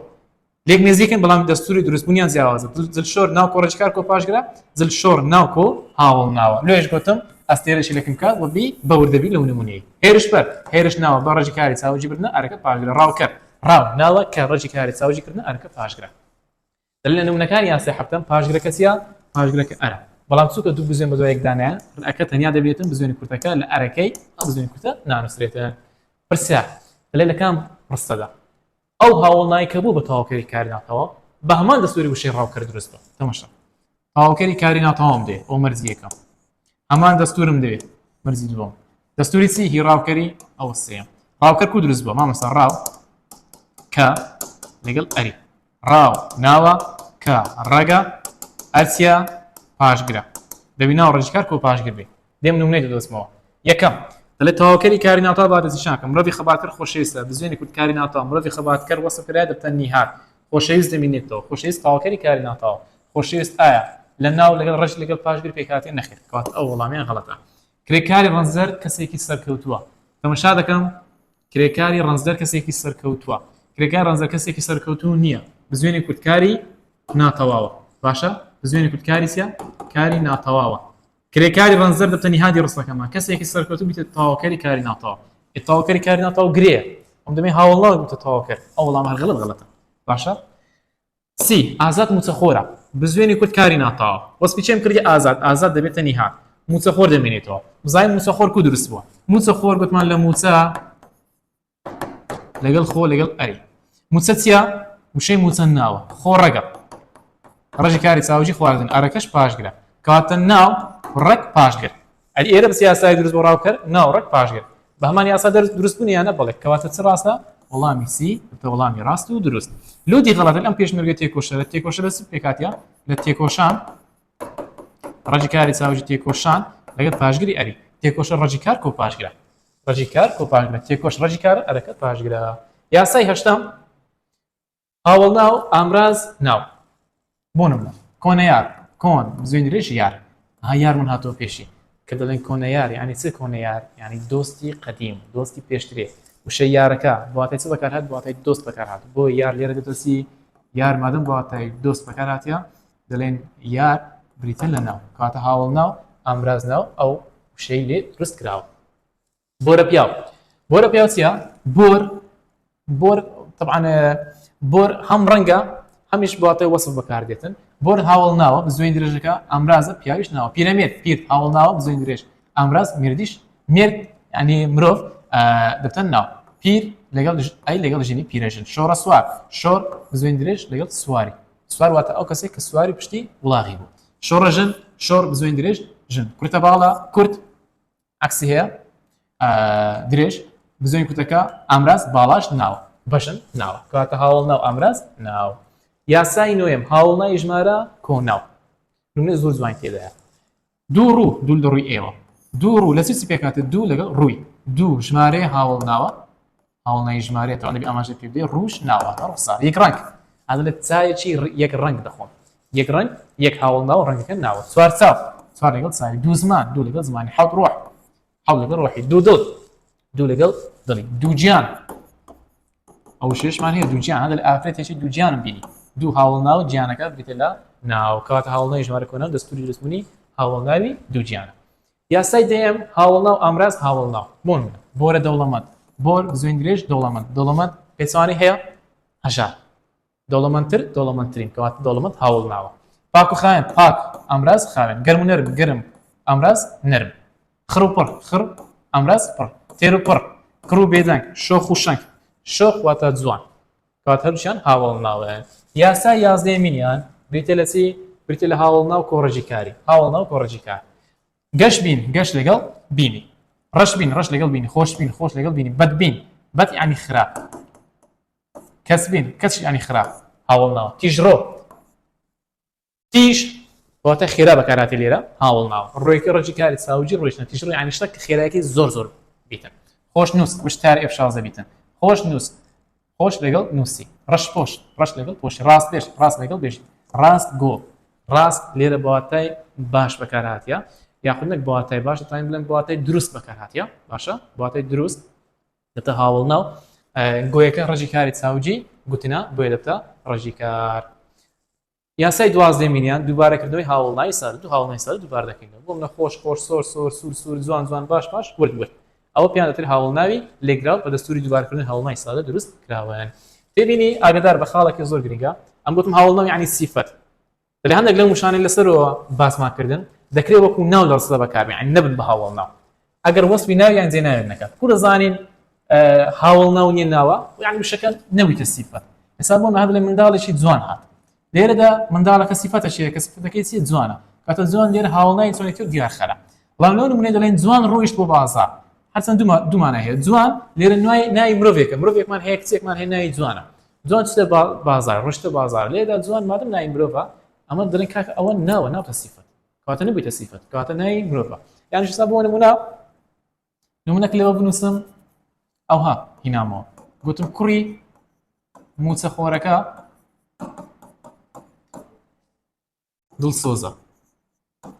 لێک نزیکن بەڵام دەستوری دروستبوونیان جیاوازە جل شۆر ناو کۆ ڕەجیکار کۆ پاشگرە جل شۆر ناو کۆ هاوڵ ناوە لێش گوتم ئەستێرەشی لەکەم کات وەبی بەوردەبی لەو نمونەیە هێرش بەر هێرش ناوە بە ڕەجیکاری چاوجی بردنە ئەرەکە پاشگرە ڕاوکەر ڕاو ناوە کە ڕەجیکاری چاوجی کردنە ئەرەکە پاشگرە لە نمونەکانی یاسای هەفتەم پاشگرەکە چییە پاشگرەکە ئەرە بەڵام چووکە دوو بزوێن بە دوای یەکدانەیە ڕەکە تەنیا دەبێتن بزوێنی کورتەکە لە ئەرەکەی ئەو بزوێنی کورتە نانووسرێتە پرسیار دەڵێ لە کام ڕستەدا ئەو هاوڵنایی کە بوو بە تەواوکەری کاری ناوتەوە بە هەمان دەستوری وشەی ڕاوکەر دروست بووە تەماشا تەواوکەری کاری ناوتەوام دێ ئەو مەرجی یەکەم هەمان دەستورم دەوێت مەرجی دووەم دەستوری چی هی ڕاوکەری ئەوە سێم ڕاوکەر کو دروست بووە مامۆستا ڕاو کە لەگەڵ ئەری ڕاو ناوە کە ڕەگە ئەرچیا پاشگرە دەبی ناو ڕەجیکار کۆ پاشگر بێ دێم نمونەی دەدۆستمەوە یەکەم دەڵێت تەواوکەری کاری ناوتەوە با دەستنیشانکە مرۆڤی خەباتکەر خۆشەویستە بزوێنی کورتکاری ناوتەوە مرۆڤی خەباتکەر وەسف کرایە دەبتە نیهار خۆشەویست دەمێنێتەوە خۆشەویست تەواوکەری کاری ناوتەوە خۆشەویست ئایا لە ناو لەگەڵ ڕەش لەگەڵ پاشگر پێکهاتێ نەخێت کەواتە ئەو وەڵامیان غەڵەتە کرێکاری ڕەنجەر کەسێکی سەرکەوتووە تەماشا دەکەم کرێکاری ڕەنجەر کەسێکی سەرکەوتووە کرێکاری ڕەنجەر کەسێکی سەرکەوتوو نییە بزوێنی کورتکاری ناتەواوە باشە بزوێنی کورتکاری چیە کاری ناتەواوە کرێکاری ڕەنجەر دەبتە نیهادی ڕستەکەمە کەسێکی سەرکەوتوو بیتە تەواوکەری کاری ناتەواو تەواوکەری کاری ناتەواو گرێ ئەم دەمێ هاوڵاو بتە تەواوکەر ئەو وەڵام هەر غەڵەتە باشە سی ئازاد موچەخۆرە بزوێنی کورد کاری ناتاوە وەسپی چێم کردی ئازاد دەبێتە نیهات موچەخۆر دەمێنێتەوە بزانین موچەخۆر کو دروست بووە موچەخۆر گوتمان لە موچە لەگەڵ خۆ لەگەڵ ئەری موچە چیە وشەی موچە ناوە خۆ ڕەگە ڕژی کاری چاوجی خواردن ئەرەکەش پاشگرە کاتە ناو ڕەک پاشگر ئەری ئێرە بە یاسای دروست بۆ ڕاوکرد ناو ڕەک پاشگر بە هەمان یاسا دروست بوونیانە بڵێ کەواتە چ ڕاستە وەڵامی سی وەڵامی ڕاست و دروست لودی غەڵەتە ئەم پێشمەرگە تێکۆشە لە تێکۆشە لە پێکاتیا لە تێکۆشان ڕژی کاری چاوجی تێکۆشان لەگەڵ پاشگری ئەری تێکۆشە ڕژی کار کۆ پاشگرە ڕژی کار کۆ پاشگرە تێکۆش ڕژی کار ئەرەکە پاشگرە یاسای هەشتم هاوڵ ناو ئامراز ناو بۆ نمونە کۆنەیار کۆن زوێنرێژ یار ها یار من هاتۆ پێشی کە دەڵێن کۆنەیار یعنی چ کۆنەیار یعنی دۆستی قەدیم دۆستی پێشترێ وشەی یارەکە بواتای چ بەکارهات بواتای دۆست بەکارهات بۆ یار لێرە دەتەسی یار مادەم بواتای دۆست بەکارهاتیە دەڵێن یار بریتە لە ناو کاتە هاوڵ ناو ئامراز ناو ئەو وشەی لێ دروست کراوە بۆرە پیاو بۆرە پیاو چیە بۆر طبعا بۆر هەم ڕەنگە هەمیش بواتای وەسف بەکاردێتن بۆر هاوڵ ناوە بزوێن درێژەکە ئامرازە پیاویش ناوە پیرەمێت پیر هاوڵ ناوە بزوێن درێژ ئامراز مێردیش مێرد ینی مرۆڤ دەبتەن ناو پیر لەگەڵ ئەی لەگەڵ ژینی پیرەژن شۆڕە سوار شۆڕ بزوێن درێژ لەگەڵ سواری سوار واتە ئەو کەسێک کە سواری پشتی وڵاغی بوو شۆڕە ژن شۆڕ بزوێن درێژ ژن کورتە باڵە کورت عکسی هەیە درێژ بزوێن کورتەکە ئامراز باڵاش ناوە بەشن ناوە کاتە هاوڵ ناو ئامراز ناو یاسای نوێم هاوڵنای ژمارە کۆناو نمونە زۆر جوان تێدایە دوو ڕوو دوو لە ڕووی ئێوە دوو ڕوو لە چی پێکاتە دوو لەگەڵ ڕووی دوو ژمارە هاوڵ ناوە هاوڵنای ژمارێتەوە نەبی ئاماژە پێ بدەێ ڕووش ناواتە ڕسار یەک ڕەنگ ئەدە لە چایەکی یەک ڕەنگ دەخۆن یەک ڕەنگ یەک هاوڵ ناو ڕەنگەکە ناوە چوار چاو چوار لەگەڵ چاوی دوو زمان دوو لەگەڵ زمانی حەوت ڕۆح حەوت لەگەڵ ڕۆحی دوو دڵ دوو لەگەڵ دڵی دوو گیان ئەو شێشمان هەیە دوو گیان هەندە لە ئافرەتێکی دوو گیانم بینی دوو هاوڵ ناو گیانەکە بریتە لە ناو کاتە هاوڵنای ژمارە کۆناو دەستوری دروستبوونی هاوڵ ناوی دوو گیانە یاسای دەیەم هاوڵ ناو ئامراز هاوڵ ناو بۆن بۆرە دەوڵەمەند بۆر بزوێن درێژ دەوڵەمەند پێچوانی هەیە هەژار دەوڵەمەندتر دەوڵەمەندترین کەواتە دەوڵەمەند هاوڵ ناوە پاک و خاوێن پاک ئامراز خاوێن گەرم و نەرم گەرم ئامراز نەرم خڕ و پڕ خڕ ئامراز پڕ تێر و پڕ کڕ و بێدەنگ شۆخ و شەنگ شۆخ واتە جوان کات هەرچیان هاوڵ ناوە یاسا یازدەمینیان بریتە لە چی بریتە لە هاوڵ ناو کۆڕەجی کاری هاوڵ ناو کۆڕەجی کار گەشت بین گەشت لەگەڵ بینی ڕەش بین ڕەش لەگەڵ بینی خۆش بین خۆش لەگەڵ بینی بەد بین بەد یعنی خراپ کەس بین کەس یعنی خراپ هاوڵ ناوە تیژڕۆ تیژ واتە خێرا بەکاراتی لێرە هاوڵ ناوە ڕۆیکە ڕەجی کاری چاوجی ڕۆیشتە تیژڕۆ یعنی شتە کە خێرایەکی زۆر بیتن خۆش نووس وشتار F16 بیتن خۆش نووس خۆش لەگەڵ نووسی ڕەش پۆش ڕەش لەگەڵ پۆشی ڕاست پێش ڕاست لەگەڵ بێژی ڕاست گۆ ڕاست لێرە بەواتای باش بەکارهاتیە یاخود نەک بەواتای باش دەتوانین بڵێن بەواتای دروست بەکارهاتیە باشە بەواتای دروست دەتە هاوڵ ناو گۆیەکە ڕەجی کاری چاوجی گوتنا بۆیە دەبتە ڕەجی کار یاسای دوازدەمینیان دووبارە کردنەوەی هاوڵنای سەر دوو هاوڵنای سەر دووبار دەکەینەوە بۆ منە خۆش خۆش سۆر سۆر سوور سوور جوان جوان باش ورد ئەوە پێیان دەتر هاوڵناوی لێکراوە بە دەستوری دووبارکردن هەوڵنای سادە دروست کراوەن تێبینی ئاگدار بە خاڵێکی زۆر گرنگە ئەم گوتم هاوڵناو یعنی سیفەت دەڵێ هەندێک لەو موشانەی لەسەرەوە باسماکردن دەکرێت وەکو ناو لە ڕستە بەکاربێن یعنی نەبن بە هاوڵ ناو ئەگەر وەسفی ناویان جێ ناوێت نەکات کو دەزانین هاوڵ ناو نیە ناوە یعنی وشەکە نەبوویتە سیفەت ئێستا بۆ هەندێک لە منداڵێکی جوان هات لێرەدا منداڵەکە سیفەتەشەیە کە سیفەتەکەی چیە جوانە کاتە جوان لێرە هاوڵنای چۆنێتی و دیار خەرە بەڵام لەو نمونەی دەڵێن جوان ڕۆیشت بۆ بازار هەرچەند دوومانە هەیە جوان لێرە نای مرۆڤێکە مرۆڤێکمان هەیە کچێکمان هەیە ناوی جوانە جوان چتە بازار ڕۆشتە بازار لێدا جوان مادەم نای مرۆڤە ئەمە دەڵێن کاکە ئەوە ناوە ناوتە سیفەت کاتە نەبوویتە سیفەت کاتە نای مرۆڤە یعنی ئێستا بۆ نمونەک لێوە بنووسم ئەوها هینامەوە گوتم کوڕی موچەخۆرەکە دڵسۆزە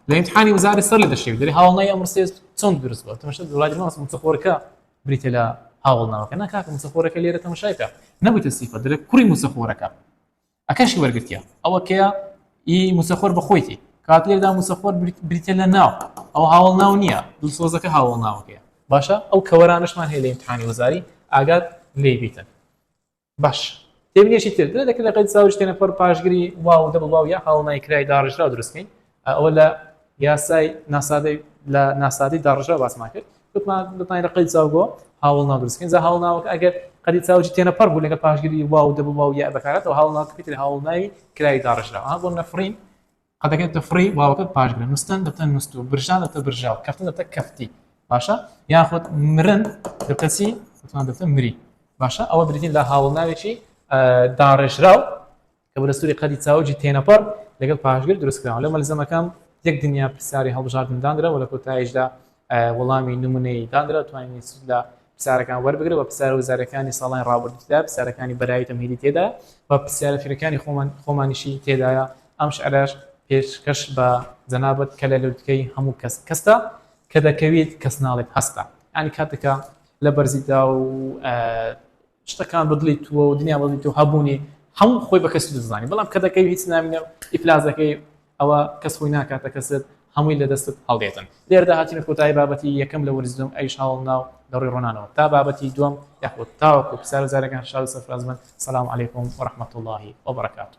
لە ئیمتحانی وزارەتی سەر لە دەشێت دەری هاوڵنای ئەمڕۆسێ چۆن دروست بووە تەماشا وڵاتی ماوەس موچەخۆرەکە بریتە لە هاوڵ ناوەکە ناکاکە موچەخۆرەکە لێرە تەماشای بکە نەبوویتە سیفەت دەرێت کوڕی موچەخۆرەکە ئەکەشی وەرگرتیە ئەوە کەیە ئی موچەخۆر بەخۆیتی کات لێردا موچەخۆر بریتە لە ناو ئەو هاوڵ ناو نییە دڵسۆزەکە هاوڵ ناوەکەیە باشە ئەو کەوەرانشمان هەیە لە ئیمتحانی وەزاری ئاگات لێ بیتن باش تێبینێکی تر دەکرێت لە قەید چاوج تێنەپەر پاشگیری واو دەبڵ واو یا هاوڵنای کرای داڕژرا دروستکەین ئەوە لە یاسای ناسادەی لە ناسادی داڕژرا باسمان کرد گوتمان دەتوانین لە قەید چاوگۆ هاوڵناو دروستکەین جا هاوڵناوەکە ئەگەر قەدی چاوجی تێنەپەر بوو لەگەڵ پاشگیری واو دەبڵ واو یا بەکارێتەوە هاوڵناوەکە پێتر هاوڵناوی کرای داڕژرا بۆ نەفرین قەدەکەێتە فڕی واوەکە پاشگرن نووسن دەبتە نووست و برژان دەبتە برژاو کەفتن دەبتە کەفتی باشە یاخود مرن دەبتە چی دەبتە مری باشە ئەوە بریتین لە هاوڵناوێکی داڕێژراو کە بە دەستوری قەدی چاوجی تێنەپەر لەگەڵ پاشگر دروستکراوە لە مەلزەمەکەم یەک دنیا پرسیاری هەڵبژاردن دانرا و لە کۆتاییشدا وەڵامی نمونەی دانرا توانین لە پرسیارەکان وەربگرە بە پرسیارە وەزارەکانی ساڵانی ڕابردوودا پرسیارەکانی بەرایی تەمهیدی تێدا بە پرسیارە فیرەکانی خۆمانیشی تێدایە ئەم شعرەش پێشکەش بە جەنابەت کە لە لەوتکەی هەموو کەستا کە دەکەوێت کەس ناڵێت هەستا ینی کاتێکە لە بەرزیدا و شتەکان بدڵیتووە و دنیا بڵیتەوە هەبوونی هەموو خۆی بە کەسی دەزانی بەڵام کە دەکەوی هیچ نامینە ئیفلازەکەی ئەوە کەس خۆی ناکاتە کەست هەمووی لە دەستت هەڵدێتن لێرەدا هاتینە کۆتایی بابەتی یەکەم لە وەرزدوم ئەیش هاوڵ ناو دەڕی ڕۆنانەوە تا بابەتی دووەم یاخود تاوەکو پرسیار وەزارەکان شار سەرفراز بن سەلام عەلەیکوم وەرەحمەتوڵڵاهی وبەرەکاتوه